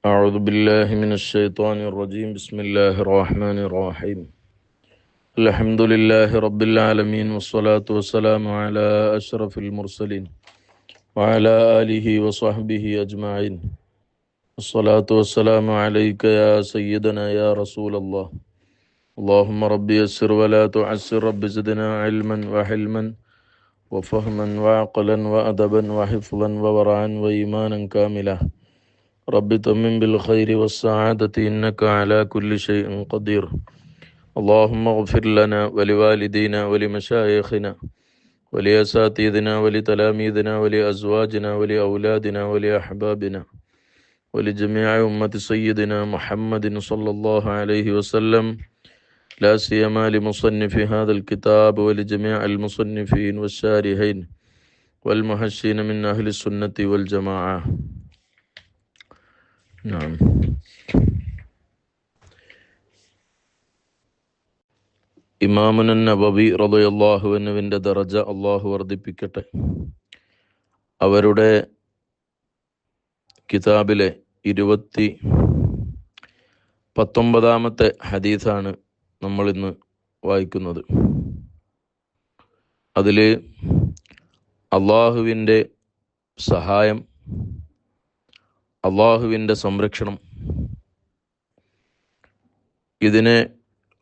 أعوذ بالله من الشيطان الرجيم. بسم الله الرحمن الرحيم. الحمد لله رب العالمين، والصلاة والسلام على أشرف المرسلين وعلى آله وصحبه أجمعين. الصلاة والسلام عليك يا سيدنا يا رسول الله. اللهم رب يسر ولا تعسر، رب زدنا علما وحلما وفهما وعقلا وأدبا وحفظا وورعا وإيمانا كاملا. رب تمم بالخير والسعادة، إنك على كل شيء قدير. اللهم اغفر لنا ولوالدينا ولمشايخنا ولأساتذتنا ولتلاميذنا ولأزواجنا ولأولادنا ولأحبابنا ولجميع أمة سيدنا محمد صلى الله عليه وسلم، لا سيما لمصنف هذا الكتاب ولجميع المصنفين والشارحين والمحشين من أهل السنة والجماعة. نعم. ഇമാമുൻ നബവി റളിയല്ലാഹു അൻഹുവിൻ്റെ ദറജ അള്ളാഹു വർദ്ധിപ്പിക്കട്ടെ. അവരുടെ കിതാബിലെ 19 ഹദീസാണ് നമ്മൾ ഇന്ന് വായിക്കുന്നത്. അതിൽ അള്ളാഹുവിൻ്റെ സഹായം, അള്ളാഹുവിൻ്റെ സംരക്ഷണം, ഇതിനെ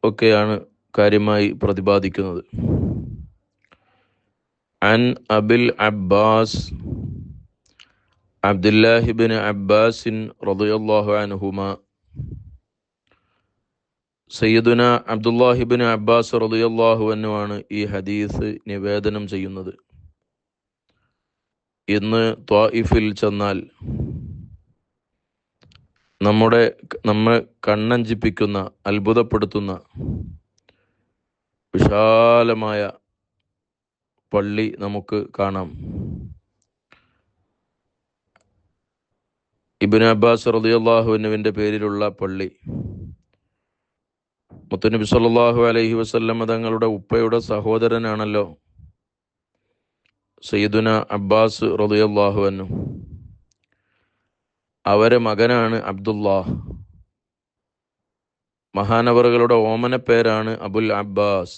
ഒക്കെയാണ് കാര്യമായി പ്രതിപാദിക്കുന്നത്. അൻ അബിൽ അബ്ബാസ് അബ്ദുല്ലാഹി ഇബ്നു അബ്ബാസിൻ റളിയല്ലാഹു അൻഹുമാ, സയ്യിദുന അബ്ദുല്ലാഹി ഇബ്നു അബ്ബാസ് റളിയല്ലാഹു അൻഹു ആണ് ഈ ഹദീസ് നിവേദനം ചെയ്യുന്നത്. ഇന്ന് ത്വായിഫിൽ ചെന്നാൽ നമ്മെ കണ്ണഞ്ചിപ്പിക്കുന്ന, അത്ഭുതപ്പെടുത്തുന്ന വിശാലമായ പള്ളി നമുക്ക് കാണാം. ഇബ്നു അബ്ബാസ് റളിയല്ലാഹു അൻഹുവിൻ്റെ പേരിലുള്ള പള്ളി. മുത്തുനബി സല്ലല്ലാഹു അലൈഹി വസല്ലം തങ്ങളുടെ ഉപ്പയുടെ സഹോദരനാണല്ലോ സയ്യിദുന അബ്ബാസ് റളിയല്ലാഹു അൻഹു. അവരെ മകനാണ് അബ്ദുല്ലാഹ്. മഹാനവറുകളുടെ ഓമന പേരാണ് അബുൽ അബ്ബാസ്.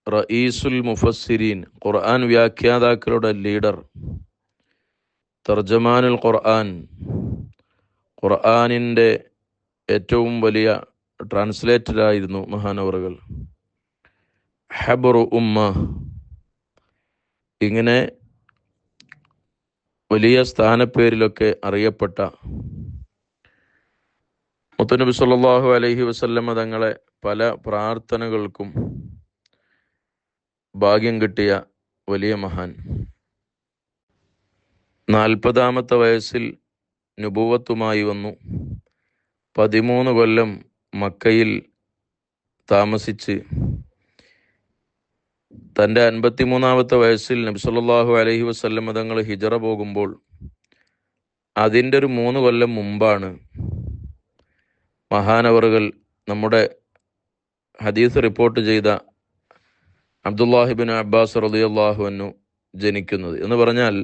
റഈസുൽ മുഫസ്സിരീൻ, ഖുർആൻ വ്യാഖ്യാതാക്കളുടെ ലീഡർ, തർജമാനുൽ ഖുർആൻ, ഖുർആനിൻ്റെ ഏറ്റവും വലിയ ട്രാൻസ്ലേറ്ററായിരുന്നു മഹാനവറുകൾ. ഹബ്റു ഉമ്മ, ഇങ്ങനെ വലിയ സ്ഥാനപ്പേരിലൊക്കെ അറിയപ്പെട്ട മുത്തുനബി സല്ലല്ലാഹു അലൈഹി വസല്ലമ തങ്ങളെ പല പ്രാർത്ഥനകൾക്കും ഭാഗ്യം കിട്ടിയ വലിയ മഹാൻ. 40-ാമത്തെ വയസ്സിൽ നുബുവത്തുമായി വന്നു. 13 കൊല്ലം മക്കയിൽ താമസിച്ച് തൻ്റെ 53-ാമത്തെ വയസ്സിൽ നബി സല്ലല്ലാഹു അലൈഹി വസല്ലമ തങ്ങൾ ഹിജറ പോകുമ്പോൾ അതിൻ്റെ ഒരു 3 കൊല്ലം മുമ്പാണ് മഹാനവറുകൾ നമ്മുടെ ഹദീസ് റിപ്പോർട്ട് ചെയ്ത അബ്ദുല്ലാഹി ഇബ്നു അബ്ബാസ് റളിയല്ലാഹു അൻഹു ജനിക്കുന്നത്. എന്ന് പറഞ്ഞാൽ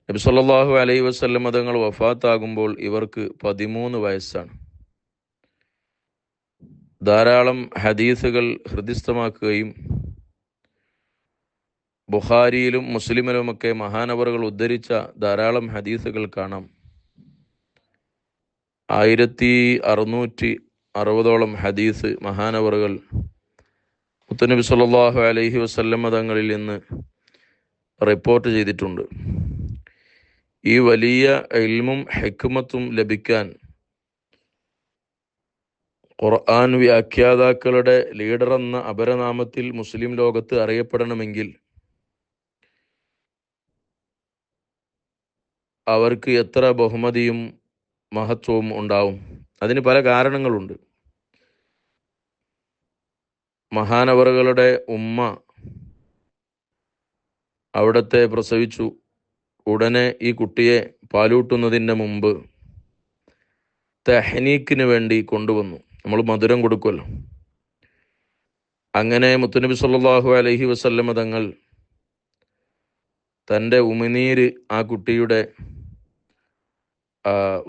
നബി സല്ലല്ലാഹു അലൈഹി വസല്ലമ തങ്ങൾ വഫാത്താകുമ്പോൾ ഇവർക്ക് 13 വയസ്സാണ്. ധാരാളം ഹദീസുകൾ ഹൃദിസ്ഥമാക്കുകയും ബുഖാരിയിലും മുസ്ലിമിലുമൊക്കെ മഹാനവറുകൾ ഉദ്ധരിച്ച ധാരാളം ഹദീസുകൾ കാണാം. 1660 ഹദീസ് മഹാനവറുകൾ മുത്തുനബി സല്ലല്ലാഹു അലൈഹി വസല്ലമ തങ്ങളിൽ നിന്ന് റിപ്പോർട്ട് ചെയ്തിട്ടുണ്ട്. ഈ വലിയ ഇൽമും ഹിക്മത്തും ലഭിക്കാൻ ഖുർആൻ വ്യാഖ്യാതാക്കളുടെ ലീഡർ എന്ന അപരനാമത്തിൽ മുസ്ലിം ലോകത്ത് അറിയപ്പെടണമെങ്കിൽ അവർക്ക് എത്ര ബഹുമതിയും മഹത്വവും ഉണ്ടാവും. അതിന് പല കാരണങ്ങളുണ്ട്. മഹാനവറുകളുടെ ഉമ്മ അവിടത്തെ പ്രസവിച്ചു. ഉടനെ ഈ കുട്ടിയെ പാലൂട്ടുന്നതിൻ്റെ മുമ്പ് തഹ്നീക്കിന് വേണ്ടി കൊണ്ടുവന്നു. നമ്മൾ മധുരം കൊടുക്കുമല്ലോ. അങ്ങനെ മുത്തുനബി സല്ലല്ലാഹു അലൈഹി വസല്ലമ തങ്ങൾ തൻ്റെ ഉമിനീര് ആ കുട്ടിയുടെ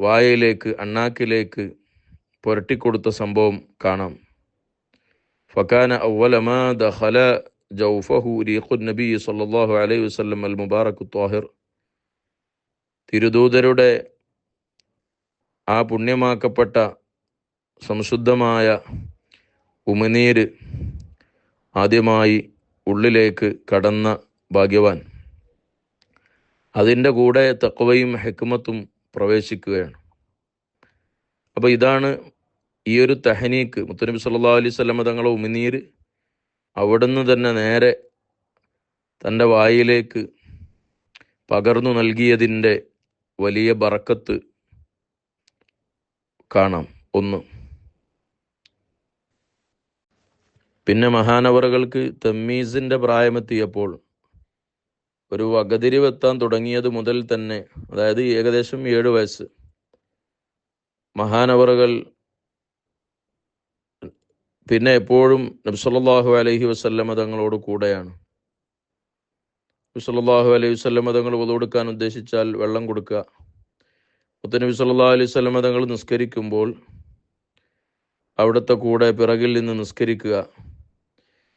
വായയിലേക്ക്, അണ്ണാക്കിലേക്ക് പുരട്ടിക്കൊടുത്ത സംഭവം കാണാം. ഫകാന അവ്വല മാ ദഖല ജൗഫഹു റീഖുൻ നബി സല്ലല്ലാഹു അലൈഹി വസല്ലം അൽ മുബാറകു ത്വാഹിർ. തിരുദൂതരുടെ ആ പുണ്യമാക്കപ്പെട്ട സംശുദ്ധമായ ഉമിനീര് ആദ്യമായി ഉള്ളിലേക്ക് കടന്ന ഭാഗ്യവാൻ. അതിൻ്റെ കൂടെ തഖ്വയും ഹിക്മത്തും പ്രവേശിക്കുകയാണ്. അപ്പോൾ ഇതാണ് ഈ ഒരു തഹനീക്ക്. മുത്തുനബി സല്ലല്ലാഹു അലൈഹി വസല്ലം തങ്ങളെ ഉമിനീര് അവിടുന്ന് തന്നെ നേരെ തൻ്റെ വായിലേക്ക് പകർന്നു നൽകിയതിൻ്റെ വലിയ ബറക്കത്ത് കാണാം. ഒന്ന്. പിന്നെ മഹാനവറുകൾക്ക് തമ്മീസിൻ്റെ പ്രായമെത്തിയപ്പോൾ, ഒരു വകതിരിവെത്താൻ തുടങ്ങിയത് മുതൽ തന്നെ, അതായത് ഏകദേശം 7 വയസ്സ്, മഹാനവറുകൾ പിന്നെ എപ്പോഴും നബി സല്ലല്ലാഹു അലൈഹി വസല്ലമ തങ്ങളോട് കൂടെയാണ്. നബി സല്ലല്ലാഹു അലൈഹി വസല്ലമ തങ്ങൾ wudu എടുക്കാൻ ഉദ്ദേശിച്ചാൽ വെള്ളം കൊടുക്കുക. മുത്തുനബി സല്ലല്ലാഹു അലൈഹി വസല്ലമ തങ്ങൾ നിസ്കരിക്കുമ്പോൾ അവിടുത്തെ കൂടെ പിറകിൽ നിന്ന് നിസ്കരിക്കുക.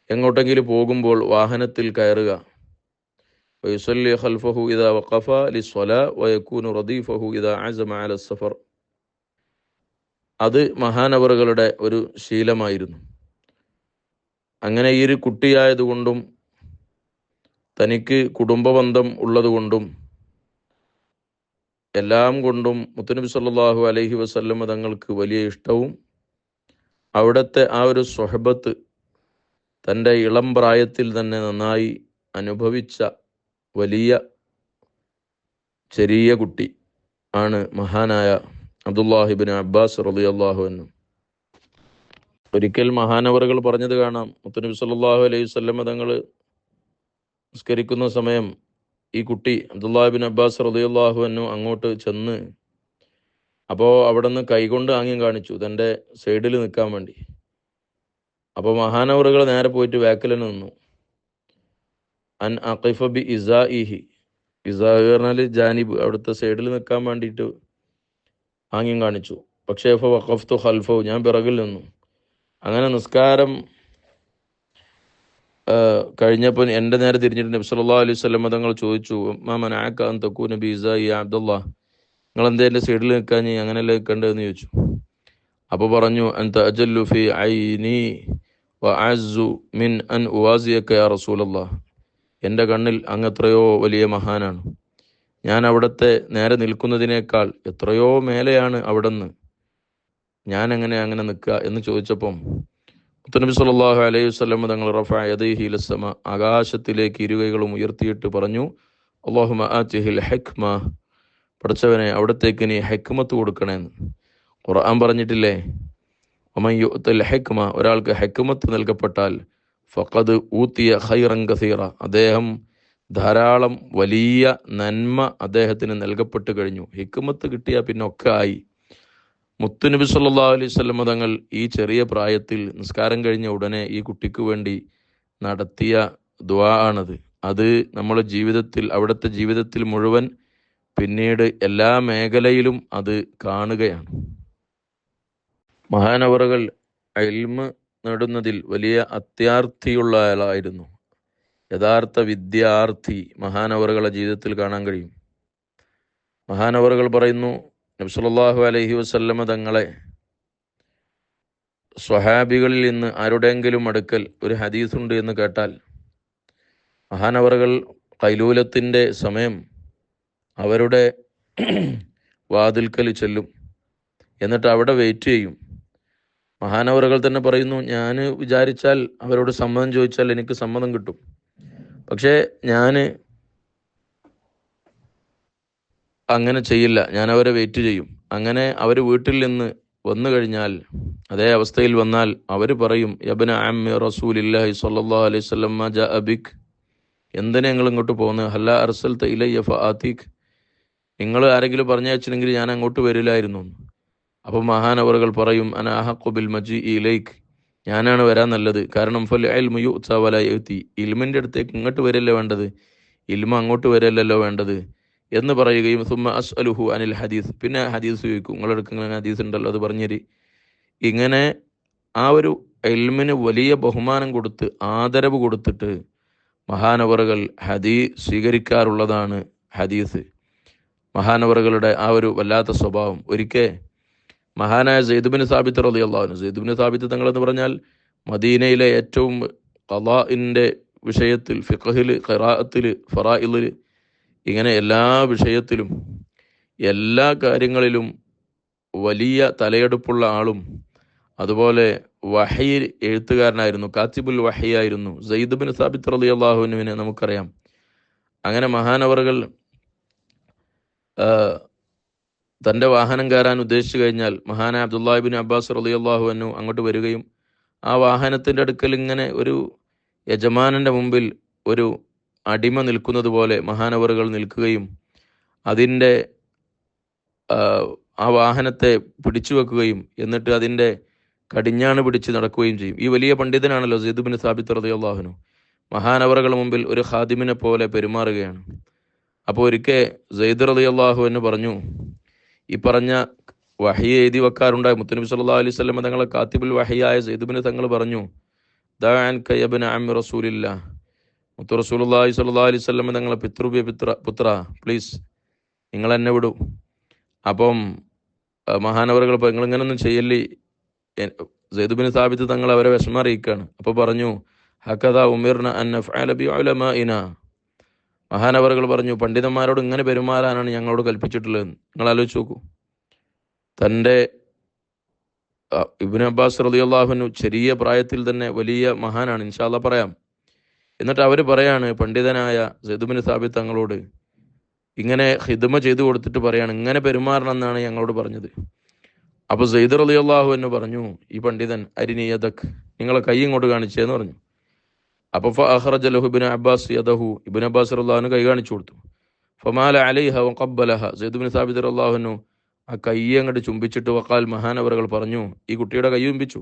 എങ്ങോട്ടെങ്കിലും പോകുമ്പോൾ വാഹനത്തിൽ കയറുക. വയുസല്ലി ഖൽഫഹു ഇദാ വഖഫ ലിസ്സലാ വയകൂനു റദീഫഹു ഇദാ അസമ അല സഫർ. അത് മഹാനവറുകളുടെ ഒരു ശീലമായിരുന്നു. അങ്ങനെ ഈ ഒരു കുട്ടിയായതുകൊണ്ടും തനിക്ക് കുടുംബബന്ധം ഉള്ളതുകൊണ്ടും എല്ലാം കൊണ്ടും മുത്തുനബി സല്ലല്ലാഹു അലൈഹി വസല്ലമ തങ്ങൾക്ക് വലിയ ഇഷ്ടവും അവിടുത്തെ ആ ഒരു സ്വഹബത്ത് തൻ്റെ ഇളം പ്രായത്തിൽ തന്നെ നന്നായി അനുഭവിച്ച വലിയ ചെറിയ കുട്ടി ആണ് മഹാനായ അബ്ദുല്ലാഹി ഇബ്നു അബ്ബാസ് റളിയല്ലാഹു അൻഹു. ഒരിക്കൽ മഹാനവറുകൾ പറഞ്ഞത് കാണാം, മുത്തുനബി സല്ലല്ലാഹു അലൈഹി വസല്ലമ തങ്ങൾ നിസ്കരിക്കുന്ന സമയം ഈ കുട്ടി അബ്ദുല്ലാഹി ഇബ്നു അബ്ബാസ് റളിയല്ലാഹു അൻഹു അങ്ങോട്ട് ചെന്ന്, അപ്പോൾ അവിടെ നിന്ന് കൈകൊണ്ട് ആംഗ്യം കാണിച്ചു തൻ്റെ സൈഡിൽ നിൽക്കാൻ വേണ്ടി. അപ്പോൾ മഹാനവറുകൾ നേരെ പോയിട്ട് ബാക്കിൽ തന്നെ നിന്നു. അൻ അഖിഫ ബി ഇസാഇഹി. ഇസാ പറഞ്ഞാൽ ജാനിബ്, അവിടുത്തെ സൈഡിൽ നിൽക്കാൻ വേണ്ടിയിട്ട് ആംഗ്യം കാണിച്ചു. പക്ഷേ വഖഫ്തു ഖൽഫഹു, ഞാൻ പിറകിൽ നിന്നു. അങ്ങനെ നിസ്കാരം കഴിഞ്ഞപ്പോൾ എൻ്റെ നേരെ തിരിഞ്ഞിട്ട് നബി സല്ലല്ലാഹു അലൈഹി വസല്ലം തങ്ങൾ ചോദിച്ചു, മാ മനഅക അൻ തകൂന ബി ഇസാഇ യാ അബ്ദുല്ലാഹ്, നിങ്ങൾ എന്തേ എൻ്റെ സൈഡിൽ നിൽക്കാൻ, അങ്ങനെയല്ലേ നിൽക്കേണ്ടതെന്ന് ചോദിച്ചു. അപ്പോൾ പറഞ്ഞു, അൻത അജല്ലു ഫി ഐനി വ അഅസ്സു മിൻ അൻ ഉവാസിയക യാ റസൂലല്ലാഹ്, എൻ്റെ കണ്ണിൽ അങ്ങ് എത്രയോ വലിയ മഹാനാണ്. ഞാൻ അവിടുത്തെ നേരെ നിൽക്കുന്നതിനേക്കാൾ എത്രയോ മേലെയാണ് അവിടുന്ന്, ഞാൻ അങ്ങനെ നിൽക്കുക എന്ന് ചോദിച്ചപ്പം മുത്തുനബി സല്ലല്ലാഹു അലൈഹി വസല്ലം തങ്ങൾ റഫഅ യദൈഹി ഇലസ്സമ, ആകാശത്തിലേക്ക് ഇരുകൈകളും ഉയർത്തിയിട്ട് പറഞ്ഞു, അല്ലാഹുമ്മ ആതിഹിൽ ഹിക്മ, പഠിച്ചവനെ അവിടത്തേക്ക് നീ ഹിക്മത്ത് കൊടുക്കണേന്ന്. ഖുർആൻ പറഞ്ഞിട്ടില്ലേ, വമൻ യുഅ്തൽ ഹിക്മ, ഒരാൾക്ക് ഹിക്മത്ത് നൽകപ്പെട്ടാൽ ഫഖദ് ഊതിയ ഖൈറൻ കസീറ, അദ്ദേഹം ധാരാളം വലിയ നന്മ അദ്ദേഹത്തിന് നൽകപ്പെട്ട് കഴിഞ്ഞു. ഹിക്മത്ത് കിട്ടിയാൽ പിന്നെ ഒക്കെ ആയി. മുത്തുനബി സല്ലല്ലാഹു അലൈഹി വസല്ലം തങ്ങൾ ഈ ചെറിയ പ്രായത്തിൽ നിസ്കാരം കഴിഞ്ഞ ഉടനെ ഈ കുട്ടിക്ക് വേണ്ടി നടത്തിയ ദുആ ആണത്. അത് നമ്മുടെ ജീവിതത്തിൽ, അവിടുത്തെ ജീവിതത്തിൽ മുഴുവൻ പിന്നീട് എല്ലാ മേഖലയിലും അത് കാണുകയാണ്. മഹാനവറുകൾ ഇൽമ് നേടുന്നതിൽ വലിയ അത്യാർത്ഥിയുള്ള ആളായിരുന്നു. യഥാർത്ഥ വിദ്യാർത്ഥി മഹാനവറുകളുടെ ജീവിതത്തിൽ കാണാൻ കഴിയും. മഹാനവറുകൾ പറയുന്നു, നബി സല്ലല്ലാഹു അലൈഹി വസല്ലമ തങ്ങളെ സ്വഹാബികളിൽ നിന്ന് ആരുടെയെങ്കിലും അടുക്കൽ ഒരു ഹദീസുണ്ട് എന്ന് കേട്ടാൽ മഹാനവറുകൾ ഖൈലൂലത്തിൻ്റെ സമയം അവരുടെ വാതിൽക്കൽ ചെല്ലും. എന്നിട്ട് അവിടെ വെയിറ്റ് ചെയ്യും. മഹാനവറുകൾ തന്നെ പറയുന്നു, ഞാൻ വിചാരിച്ചാൽ അവരോട് സമ്മതം ചോദിച്ചാൽ എനിക്ക് സമ്മതം കിട്ടും. പക്ഷേ ഞാൻ അങ്ങനെ ചെയ്യില്ല, ഞാൻ അവരെ വെയിറ്റ് ചെയ്യും. അങ്ങനെ അവർ വീട്ടിൽ നിന്ന് വന്നു കഴിഞ്ഞാൽ, അതേ അവസ്ഥയിൽ വന്നാൽ അവർ പറയും, യബ്ന അമ്മി റസൂലില്ലാഹി സ്വല്ലല്ലാഹു അലൈഹി വസല്ലം മാ ജാഅ ബിക്, എന്തിനാ നിങ്ങൾ ഇങ്ങോട്ട് പോകുന്നത്? ഹല്ലാ അർസൽത ഇലയ്യ ഫആതീക്, നിങ്ങൾ ആരെങ്കിലും പറഞ്ഞയച്ചില്ലെങ്കിൽ ഞാൻ അങ്ങോട്ട് വരില്ലായിരുന്നു. അപ്പോൾ മഹാനവറുകൾ പറയും, അന അഹഖു ബിൽ മജീഇ ഇലൈക്, ഞാനാണ് വരാൻ നല്ലത്. കാരണം ഫൽ ഇൽമു യുഅ്താ വലാ യഅതി, ഇൽമിൻ്റെ അടുത്തേക്ക് ഇങ്ങോട്ട് വരല്ലേ വേണ്ടത്, ഇൽമ അങ്ങോട്ട് വരല്ലല്ലോ വേണ്ടത്. എന്ന് പറയുകയും സുമ്മ അസ്അലുഹു അനിൽ ഹദീസ്, പിന്നെ ഹദീസ് ചോദിക്കും, നിങ്ങളെടുക്കുന്ന ഹദീസ് ഉണ്ടല്ലോ അത് പറഞ്ഞേരി. ഇങ്ങനെ ആ ഒരു ഇൽമിന് വലിയ ബഹുമാനം കൊടുത്ത് ആദരവ് കൊടുത്തിട്ട് മഹാനവറുകൾ സ്വീകരിക്കാറുള്ളതാണ് ഹദീസ്. മഹാനവറുകളുടെ ആ ഒരു വല്ലാത്ത സ്വഭാവം. ഒരിക്കൽ മഹാനായ സെയ്ദ് ബിൻ സാബിത്ത് റളിയല്ലാഹു അൻഹു, സെയ്ദ് ബിൻ സാബിത്ത് തങ്ങളെന്ന് പറഞ്ഞാൽ മദീനയിലെ ഏറ്റവും ഖളാഇന്റെ വിഷയത്തിൽ, ഫിഖ്ഹിൽ, ഖിറാഅത്തിൽ, ഫറായിദിൽ, ഇങ്ങനെ എല്ലാ വിഷയത്തിലും എല്ലാ കാര്യങ്ങളിലും വലിയ തലയെടുപ്പുള്ള ആളും, അതുപോലെ വഹി എഴുത്തുകാരനായിരുന്നു, കാത്തിബുൽ വഹി ആയിരുന്നു സെയ്ദ് ബിൻ സാബിത്ത് റളിയല്ലാഹു അൻഹുവിനെ നമുക്കറിയാം. അങ്ങനെ മഹാനവറുകൾ തൻ്റെ വാഹനം കയറാൻ ഉദ്ദേശിച്ചു കഴിഞ്ഞാൽ മഹാനായ അബ്ദുല്ലാഹി ഇബ്നു അബ്ബാസ് റളിയല്ലാഹു അൻഹു അങ്ങോട്ട് വരികയും ആ വാഹനത്തിൻ്റെ അടുക്കൽ ഇങ്ങനെ ഒരു യജമാനൻ്റെ മുമ്പിൽ ഒരു അടിമ നിൽക്കുന്നത് പോലെ മഹാനവറുകൾ നിൽക്കുകയും അതിൻ്റെ ആ വാഹനത്തെ പിടിച്ചു വെക്കുകയും എന്നിട്ട് അതിൻ്റെ കടിഞ്ഞാണ് പിടിച്ച് നടക്കുകയും ചെയ്യും. ഈ വലിയ പണ്ഡിതനാണല്ലോ സെയ്ദ് ബിൻ സാബിത്ത് റളിയല്ലാഹു അൻഹു. മഹാനവറുകളുടെ മുമ്പിൽ ഒരു ഖാദിമിനെ പോലെ പെരുമാറുകയാണ്. അപ്പോൾ ഒരിക്കൽ സെയ്ദ് റളിയല്ലാഹു അൻഹു പറഞ്ഞു, ഈ പറഞ്ഞ വഹി എഴുതി വെക്കാറുണ്ടായി മുത്തുനബി സല്ലല്ലാഹു അലൈഹി വസല്ലം തങ്ങളെ കാത്തിബുൽ വഹിയായ സെയ്ദ് ബിൻ തങ്ങൾ പറഞ്ഞു, ദാ അൻക യ ഇബ്ന അമ്മി റസൂലില്ലാഹ്, മുത്തു റസൂലുള്ളാഹി സ്വല്ലല്ലാഹു അലൈഹി വസല്ലം തങ്ങളെ പുത്ര, പ്ലീസ് നിങ്ങൾ എന്നെ വിടൂ. അപ്പം മഹാനവറുകൾ നിങ്ങളിങ്ങനൊന്നും ചെയ്യല്ലേ, സെയ്ദ് ബിൻ സാബിത്ത് തങ്ങൾ അവരെ വിഷമം അറിയിക്കുകയാണ്. അപ്പോൾ പറഞ്ഞു, ഹക്കദാ ഉമിർന അൻ നഫ്അല ബി ഉലമാഇനാ, മഹാനവറുകൾ പറഞ്ഞു, പണ്ഡിതന്മാരോട് ഇങ്ങനെ പെരുമാറാനാണ് ഞങ്ങളോട് കൽപ്പിച്ചിട്ടുള്ളതെന്ന്. നിങ്ങൾ ആലോചിച്ച് നോക്കൂ. തൻ്റെ ഇബ്നു അബ്ബാസ് റളിയല്ലാഹു അൻഹു ചെറിയ പ്രായത്തിൽ തന്നെ വലിയ മഹാനാണ്, ഇൻഷാ അല്ലാഹ് പറയാം. എന്നിട്ട് അവർ പറയാണ് പണ്ഡിതനായ സെയ്ദ് ബിൻ സാബിത്ത് തങ്ങളോട് ഇങ്ങനെ ഖിദ്മ ചെയ്തു കൊടുത്തിട്ട് പറയാണ്, ഇങ്ങനെ പെരുമാറണം എന്നാണ് ഞങ്ങളോട് പറഞ്ഞത്. അപ്പോൾ സെയ്ദ് റളിയല്ലാഹു അൻഹു പറഞ്ഞു, ഈ പണ്ഡിതൻ, അരിനി യദക്, നിങ്ങളെ കൈ ഇങ്ങോട്ട് കാണിച്ചേന്ന് പറഞ്ഞു. അപ്പോൾ ഫഅഖറജ ലഹു ഇബ്നു അബ്ബാസ് യദഹു, ഇബ്നു അബ്ബാസ് റളിയല്ലാഹു അൻഹു കൈ കാണിച്ചു കൊടുത്തു. ഫമാല അലൈഹ വഖബ്ബലഹ, സെയ്ദ് ബിൻ സാബിത്ത് റളിയല്ലാഹു അൻഹു ആ കൈ അങ്ങോട്ട് ചുംബിച്ചിട്ട് വഖാൽ, മഹാനവറുകൾ പറഞ്ഞു, ഈ കുട്ടിയുടെ കൈ ചുംബിച്ചു,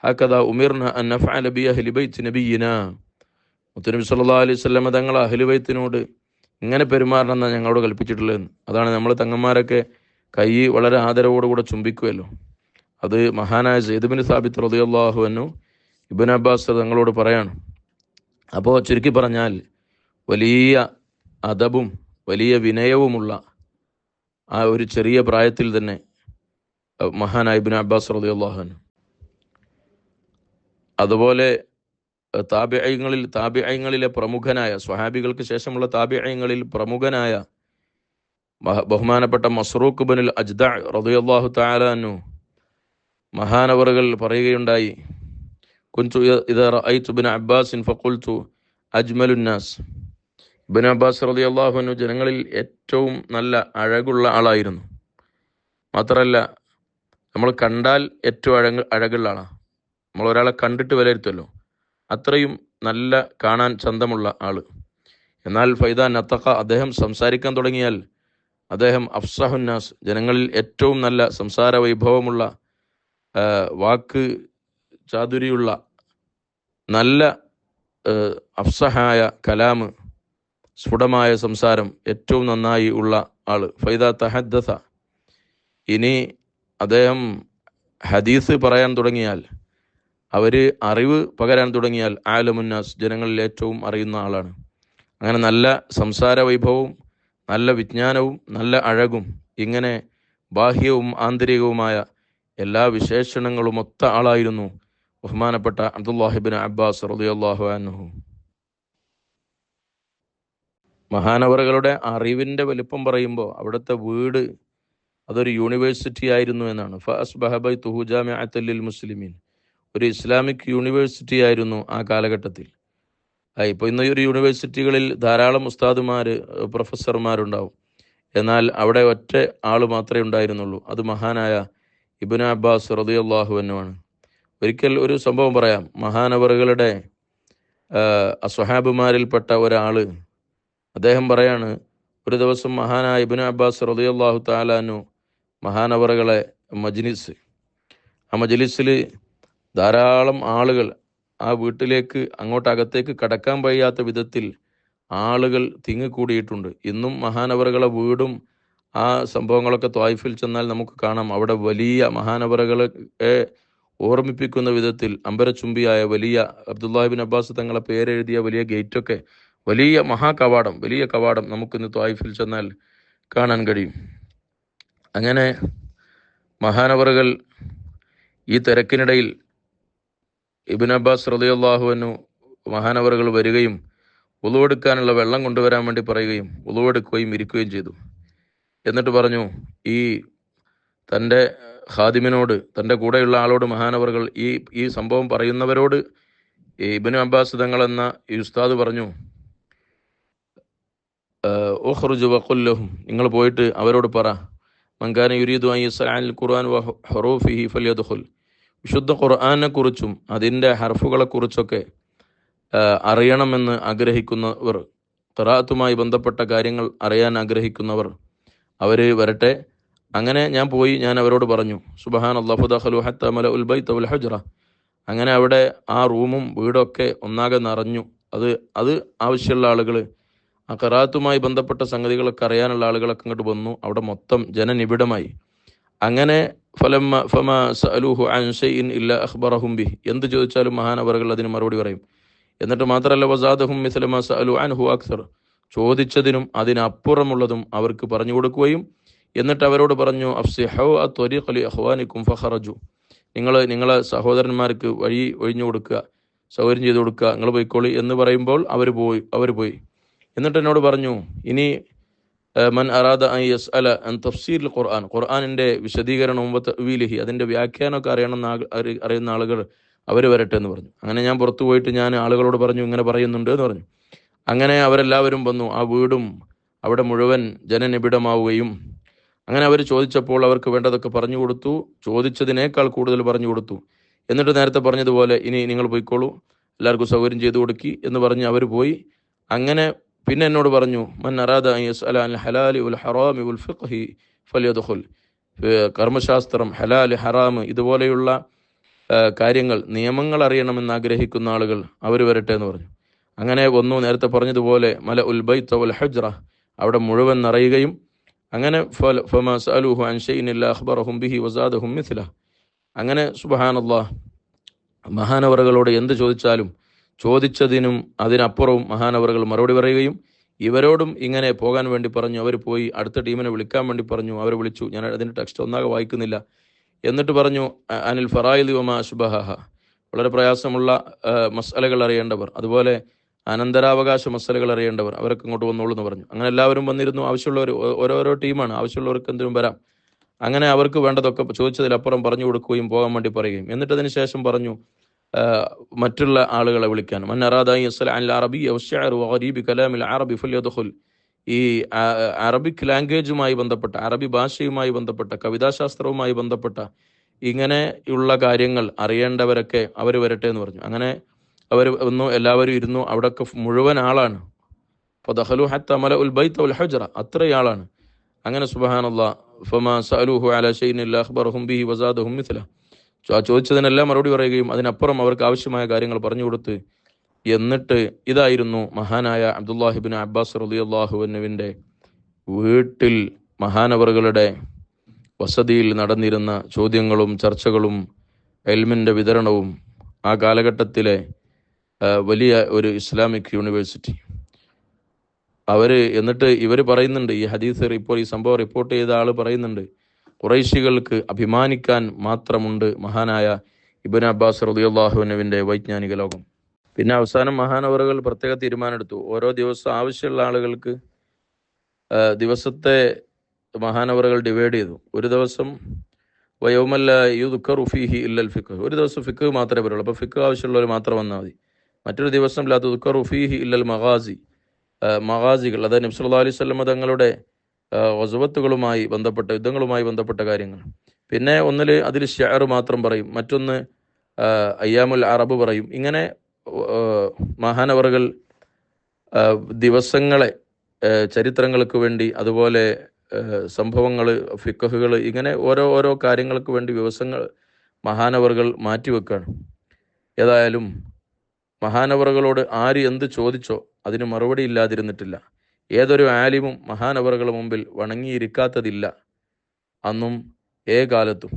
ഹക്കദാ ഉമിർന അൻ നഫ്അല ബി അഹ്ലി ബൈത്തി നബിയിനാ, മുത്തുനബി സല്ലല്ലാഹു അലൈഹി വസല്ലം തങ്ങൾ അഹ്ലു ബൈത്തിനോട് ഇങ്ങനെ പെരുമാറണം എന്നാണ് ഞങ്ങളോട് കൽപ്പിച്ചിട്ടുള്ളതെന്ന്. അതാണ് നമ്മൾ തങ്ങന്മാരൊക്കെ കൈ വളരെ ആദരവോടുകൂടെ ചുംബിക്കുമല്ലോ. അത് മഹാനായ സെയ്ദ് ബിൻ സാബിത്ത് റളിയല്ലാഹു അൻഹു ഇബ്നു അബ്ബാസ് തങ്ങളോട് പറയാണ്. അപ്പോൾ ചുരുക്കി പറഞ്ഞാൽ വലിയ അദബും വലിയ വിനയവുമുള്ള ആ ഒരു ചെറിയ പ്രായത്തിൽ തന്നെ മഹാനായ ഇബ്നു അബ്ബാസ് റളിയല്ലാഹു അൻഹു. അതുപോലെ താബിഈങ്ങളിലെ പ്രമുഖനായ, സ്വഹാബികൾക്ക് ശേഷമുള്ള താബിഈങ്ങളിൽ പ്രമുഖനായ ബഹുമാനപ്പെട്ട മസ്റൂഖ് ഇബ്നുൽ അജ്ദഅ റളിയല്ലാഹു തആല അൻഹു മഹാനവറുകൾ പറയുകയുണ്ടായി, കുൻതു ഇദാ റഅയ്തു ഇബ്നു അബ്ബാസിൻ ഫഖുൽതു അജ്മലുൻ നാസ്. ഇബ്നു അബ്ബാസ് റളിയല്ലാഹു അൻഹു ജനങ്ങളിൽ ഏറ്റവും നല്ല അഴകുള്ള ആളായിരുന്നു. മാത്രമല്ല നമ്മൾ കണ്ടാൽ ഏറ്റവും അഴകുള്ള ആളാണ്. നമ്മൾ ഒരാളെ കണ്ടിട്ട് വിലയിരുത്തുമല്ലോ, അത്രയും നല്ല കാണാൻ ചന്തമുള്ള ആള്. എന്നാൽ ഫൈദ നത്തഖ, അദ്ദേഹം സംസാരിക്കാൻ തുടങ്ങിയാൽ അദ്ദേഹം അഫ്സഹുന്നാസ്, ജനങ്ങളിൽ ഏറ്റവും നല്ല സംസാര വൈഭവമുള്ള, വാക്ക് ചാതുരിയുള്ള, നല്ല അഫ്സഹായ കലാമ്, സ്ഫുടമായ സംസാരം ഏറ്റവും നന്നായി ഉള്ള ആള്. ഫൈദ തഹദ്ദസ, ഇനി അദ്ദേഹം ഹദീസ് പറയാൻ തുടങ്ങിയാൽ, അവർ അറിവ് പകരാൻ തുടങ്ങിയാൽ, ആലമുന്നാസ്, ജനങ്ങളിൽ ഏറ്റവും അറിയുന്ന ആളാണ്. അങ്ങനെ നല്ല സംസാര വൈഭവവും നല്ല വിജ്ഞാനവും നല്ല അഴകും, ഇങ്ങനെ ബാഹ്യവും ആന്തരികവുമായ എല്ലാ വിശേഷണങ്ങളും ഒത്ത ആളായിരുന്നു ബഹുമാനപ്പെട്ട അബ്ദുല്ലാഹി ഇബ്നു അബ്ബാസ് റളിയല്ലാഹു അൻഹു. മഹാനവറുകളുടെ അറിവിൻ്റെ വലിപ്പം പറയുമ്പോൾ അവിടുത്തെ വീട് അതൊരു യൂണിവേഴ്സിറ്റി ആയിരുന്നു എന്നാണ്. ഫഅസ്ബഹ ബൈതുഹു ജാമിഅത്തൻ ലിൽ മുസ്ലിമീൻ, ഒരു ഇസ്ലാമിക് യൂണിവേഴ്സിറ്റി ആയിരുന്നു ആ കാലഘട്ടത്തിൽ. ഇപ്പോൾ ഇന്ന് ഒരു യൂണിവേഴ്സിറ്റികളിൽ ധാരാളം ഉസ്താദുമാർ, പ്രൊഫസർമാരുണ്ടാവും. എന്നാൽ അവിടെ ഒറ്റ ആൾ മാത്രമേ ഉണ്ടായിരുന്നുള്ളൂ, അത് മഹാനായ ഇബ്നു അബ്ബാസ് റളിയല്ലാഹു അൻഹു ആണ്. ഒരിക്കൽ ഒരു സംഭവം പറയാം. മഹാനവറുകളുടെ സ്വഹാബുമാരിൽപ്പെട്ട ഒരാൾ, അദ്ദേഹം പറയാണ്, ഒരു ദിവസം മഹാനായ ഇബ്നു അബ്ബാസ് റളിയല്ലാഹു തആല അൻഹു മഹാനവറുകളെ ആ മജ്ലിസിൽ ധാരാളം ആളുകൾ, ആ വീട്ടിലേക്ക് അകത്തേക്ക് കടക്കാൻ കഴിയാത്ത വിധത്തിൽ ആളുകൾ തിങ്ങിക്കൂടിയിട്ടുണ്ട്. ഇന്നും മഹാനവറുകളെ വീടും ആ സംഭവങ്ങളൊക്കെ ത്വായിഫിൽ ചെന്നാൽ നമുക്ക് കാണാം. അവിടെ വലിയ മഹാനവറുകളെ ഓർമ്മിപ്പിക്കുന്ന വിധത്തിൽ അമ്പരച്ചുംബിയായ വലിയ അബ്ദുല്ലാഹിബിൻ അബ്ബാസ് തങ്ങളെ പേരെഴുതിയ വലിയ ഗേറ്റൊക്കെ, വലിയ മഹാകവാടം, വലിയ കവാടം നമുക്കിന്ന് ത്വായിഫിൽ ചെന്നാൽ കാണാൻ കഴിയും. അങ്ങനെ മഹാനവറുകൾ ഈ തിരക്കിനിടയിൽ ഇബ്നു അബ്ബാസ് റളിയല്ലാഹു അൻഹു മഹാനവറുകൾ വരികയും ഉളുവെടുക്കാനുള്ള വെള്ളം കൊണ്ടുവരാൻ വേണ്ടി പറയുകയും ഉളുവെടുക്കുകയും ഇരിക്കുകയും ചെയ്തു. എന്നിട്ട് പറഞ്ഞു, ഈ തൻ്റെ ഖാദിമിനോട്, തൻ്റെ കൂടെയുള്ള ആളോട് മഹാനവറുകൾ ഈ സംഭവം പറയുന്നവരോട് ഈ ഇബ്നു അബ്ബാസ് തങ്ങൾ എന്ന ഈ ഉസ്താദ് പറഞ്ഞു, ഉഖ്റുജ് വഖുൽ ലഹും, നിങ്ങൾ പോയിട്ട് അവരോട് പറ, മൻകാന യുരീദു അൻ യസ്അൽ ഖുർആൻ വ ഹുറൂഫിഹി ഫൽയദ്ഖുൽ, വിശുദ്ധ ഖുർആനെ കുറിച്ചും അതിൻ്റെ ഹർഫുകളെക്കുറിച്ചൊക്കെ അറിയണമെന്ന് ആഗ്രഹിക്കുന്നവർ, ഖിറാഅത്തുമായി ബന്ധപ്പെട്ട കാര്യങ്ങൾ അറിയാൻ ആഗ്രഹിക്കുന്നവർ അവർ വരട്ടെ. അങ്ങനെ ഞാൻ അവരോട് പറഞ്ഞു, സുബ്ഹാനല്ലാഹ് ഫദഖലു ഹത്താ മലഉൽ ബൈത വൽ ഹുജ്റ. അങ്ങനെ അവിടെ ആ റൂമും വീടൊക്കെ ഒന്നാകെ നിറഞ്ഞു. അത് ആവശ്യമുള്ള ആളുകൾ, ആ ഖിറാഅത്തുമായി ബന്ധപ്പെട്ട സംഗതികളൊക്കെ അറിയാനുള്ള ആളുകളൊക്കെ ഇങ്ങോട്ട് വന്നു. അവിടെ മൊത്തം ജനനിബിഡമായി. അങ്ങനെ ഫമാ സഅലൂഹു അൻ ശൈഇൻ ഇല്ലാ അഖ്ബറഹും ബിഹി, എന്ത് ചോദിച്ചാലും മഹാനവറുകൾ അതിന് മറുപടി പറയും. എന്നിട്ട് മാത്രമല്ല, വസാദഹും മിസ്ല മാ സഅലു അൻഹു അക്സർ, ചോദിച്ചതിനും അതിനപ്പുറമുള്ളതും അവർക്ക് പറഞ്ഞു കൊടുക്കുകയും, എന്നിട്ട് അവരോട് പറഞ്ഞു, അഫ്സിഹു അത്വരീഖ ലി അഖ്വാനിക്കും ഫഖറജു, നിങ്ങളെ സഹോദരന്മാർക്ക് വഴി ഒഴിഞ്ഞു കൊടുക്കുക, സൗകര്യം ചെയ്തു കൊടുക്കുക, നിങ്ങൾ പോയിക്കോളി എന്ന് പറയുമ്പോൾ അവർ പോയി. എന്നിട്ട് എന്നോട് പറഞ്ഞു, ഇനി മൻ അറാദ അൻ യസ്അല അൻ തഫ്സീൽ ഖുർആൻ, ഖുർആനിൻ്റെ വിശദീകരണവും തഅ്വീലിഹി, അതിൻ്റെ വ്യാഖ്യാനമൊക്കെ അറിയുന്ന ആളുകൾ അവർ വരട്ടെ എന്ന് പറഞ്ഞു. അങ്ങനെ ഞാൻ പുറത്തു പോയിട്ട് ഞാൻ ആളുകളോട് പറഞ്ഞു, ഇങ്ങനെ പറയുന്നുണ്ട് എന്ന് പറഞ്ഞു. അങ്ങനെ അവരെല്ലാവരും വന്നു. ആ വീടും അവിടെ മുഴുവൻ ജനനിബിഡമാവുകയും, അങ്ങനെ അവർ ചോദിച്ചപ്പോൾ അവർക്ക് വേണ്ടതൊക്കെ പറഞ്ഞു കൊടുത്തു, ചോദിച്ചതിനേക്കാൾ കൂടുതൽ പറഞ്ഞു കൊടുത്തു. എന്നിട്ട് നേരത്തെ പറഞ്ഞതുപോലെ, ഇനി നിങ്ങൾ പോയിക്കോളൂ, എല്ലാവർക്കും സൗകര്യം ചെയ്തു കൊടുക്കി എന്ന് പറഞ്ഞ് അവർ പോയി. അങ്ങനെ പിന്നെ എന്നോട് പറഞ്ഞു, മൻ അറാദ അൻ യസ്അല അൽ ഹലാലി വൽ ഹറാമി വൽ ഫിഖ്ഹി ഫൽയദ്ഖുൽ, കർമ്മശാസ്ത്രം, ഹലാൽ, ഹറാം, ഇതുപോലെയുള്ള കാര്യങ്ങൾ, നിയമങ്ങൾ അറിയണമെന്ന് ആഗ്രഹിക്കുന്ന ആളുകൾ അവർ വരട്ടെ എന്ന് പറഞ്ഞു. അങ്ങനെ വന്നു. നേരത്തെ പറഞ്ഞതുപോലെ മല ഉൽ ബൈത വൽ ഹുജ്റ, അവിടെ മുഴുവൻ നിറയുകയും, അങ്ങനെ ഫമാ സഅലൂഹു അൻ ശൈഇൻ ഇല്ലാ അഖ്ബറഹും ബിഹി വസാദഹും മിസ്ല. അങ്ങനെ സുബ്ഹാനല്ലാഹ്, മഹാനവറുകളോട് എന്ത് ചോദിച്ചാലും ചോദിച്ചതിനും അതിനപ്പുറവും മഹാനവറുകൾ മറുപടി പറയുകയും, ഇവരോടും ഇങ്ങനെ പോകാൻ വേണ്ടി പറഞ്ഞു. അവർ പോയി. അടുത്ത ടീമിനെ വിളിക്കാൻ വേണ്ടി പറഞ്ഞു. അവരെ വിളിച്ചു. ഞാൻ അതിൻ്റെ ടെക്സ്റ്റ് ഒന്നാകെ വായിക്കുന്നില്ല. എന്നിട്ട് പറഞ്ഞു, അനിൽ ഫറായിദി വമാ അശ്ബഹഹ, വളരെ പ്രയാസമുള്ള മസ്അലകൾ അറിയേണ്ടവർ, അതുപോലെ അനന്തരാവകാശ മസ്അലകൾ അറിയേണ്ടവർ, അവരൊക്കെ ഇങ്ങോട്ട് വന്നോളൂ എന്ന് പറഞ്ഞു. അങ്ങനെ എല്ലാവരും വന്നിരുന്നു. ആവശ്യമുള്ളവർ, ഓരോരോ ടീമാണ്, ആവശ്യമുള്ളവർക്ക് എന്തിനും വരാം. അങ്ങനെ അവർക്ക് വേണ്ടതൊക്കെ ചോദിച്ചതിലപ്പുറം പറഞ്ഞു കൊടുക്കുകയും പോകാൻ വേണ്ടി പറയുകയും, എന്നിട്ട് അതിന് ശേഷം പറഞ്ഞു മറ്റുള്ള ആളുകളെ വിളിക്കാൻ. മൻ അറാദ അൻ യസ്അല അനിൽ അറബിയ്യ വശ്ശഅർ വഗരീബി കലാമിൽ അറബി ഫൽയദ്ഖുൽ, ഈ അറബിക് ലാംഗ്വേജുമായി ബന്ധപ്പെട്ട, അറബി ഭാഷയുമായി ബന്ധപ്പെട്ട, കവിതാശാസ്ത്രവുമായി ബന്ധപ്പെട്ട ഇങ്ങനെയുള്ള കാര്യങ്ങൾ അറിയേണ്ടവരൊക്കെ അവർ വരട്ടെ എന്ന് പറഞ്ഞു. അങ്ങനെ അവർ വന്നു. എല്ലാവരും ഇരുന്നു. അവിടെയൊക്കെ മുഴുവൻ ആളാണ്. ഫദഖലു ഹത്താ മലഉൽ ബൈത വൽ ഹുജ്റ, അത്രയും ആളാണ്. അങ്ങനെ സുബ്ഹാനല്ലാഹ്, ഫമാ സഅലൂഹു അലാ ശൈഇൻ ഇല്ലാ അഖ്ബറഹും ബിഹി വസാദഹും മിസ്ല, ചോദിച്ചതിനെല്ലാം മറുപടി പറയുകയും അതിനപ്പുറം അവർക്ക് ആവശ്യമായ കാര്യങ്ങൾ പറഞ്ഞു കൊടുത്ത്, എന്നിട്ട് ഇതായിരുന്നു മഹാനായ അബ്ദുല്ലാഹിബിൻ അബ്ബാസ് റളിയല്ലാഹു അൻഹുവിൻ്റെ വീട്ടിൽ മഹാനവറുകളുടെ വസതിയിൽ നടന്നിരുന്ന ചോദ്യങ്ങളും ചർച്ചകളും ഇൽമിൻ്റെ വിതരണവും. ആ കാലഘട്ടത്തിലെ വലിയ ഒരു ഇസ്ലാമിക് യൂണിവേഴ്സിറ്റി. എന്നിട്ട് ഇവർ പറയുന്നുണ്ട്, ഈ ഹദീസ് ഇപ്പോൾ ഈ സംഭവം റിപ്പോർട്ട് ചെയ്ത ആൾ പറയുന്നുണ്ട്, ഖുറൈശികൾക്ക് അഭിമാനിക്കാൻ മാത്രമുണ്ട് മഹാനായ ഇബ്നു അബ്ബാസ് റളിയല്ലാഹു അൻഹുവിൻ്റെ വൈജ്ഞാനിക ലോകം. പിന്നെ അവസാനം മഹാനവറുകൾ പ്രത്യേക തീരുമാനമെടുത്തു. ഓരോ ദിവസം ആവശ്യമുള്ള ആളുകൾക്ക് ദിവസത്തെ മഹാനവറുകൾ ഡിവൈഡ് ചെയ്തു. ഒരു ദിവസം വയൗമല്ല യുദ്ക്കറു ഫീഹി ഇല്ലൽ ഫിഖ്, ഒരു ദിവസം ഫിഖ് മാത്രമേ പറയുള്ളൂ. അപ്പോൾ ഫിഖ് ആവശ്യമുള്ളവർ മാത്രം വന്നാൽ മതി. മറ്റൊരു ദിവസം ലാ തുദ്ക്കറു ഫീഹി ഇല്ലൽ മഗാസികൾ, അതായത് നബി സല്ലല്ലാഹു അലൈഹി വസല്ലം തങ്ങളുടെ ഗസ്വത്തുകളുമായി ബന്ധപ്പെട്ട, യുദ്ധങ്ങളുമായി ബന്ധപ്പെട്ട കാര്യങ്ങൾ. പിന്നെ അതിൽ ഷിഅർ മാത്രം പറയും, മറ്റൊന്ന് അയ്യാമുൽ അറബ് പറയും. ഇങ്ങനെ മഹാനവറുകൾ ദിവസങ്ങളെ ചരിത്രങ്ങൾക്ക് വേണ്ടി, അതുപോലെ സംഭവങ്ങൾ, ഫിഖ്ഹുകൾ, ഇങ്ങനെ ഓരോ കാര്യങ്ങൾക്ക് വേണ്ടി ദിവസങ്ങൾ മഹാനവറുകൾ മാറ്റിവെക്കുകയാണ്. ഏതായാലും മഹാനവറുകളോട് ആര് എന്ത് ചോദിച്ചോ അതിന് മറുപടി ഇല്ലാതിരുന്നിട്ടില്ല. ഏതൊരു ആലിമും മഹാനവറുകളുടെ മുമ്പിൽ വണങ്ങിയിരിക്കാത്തതില്ല അന്നും കാലത്തും.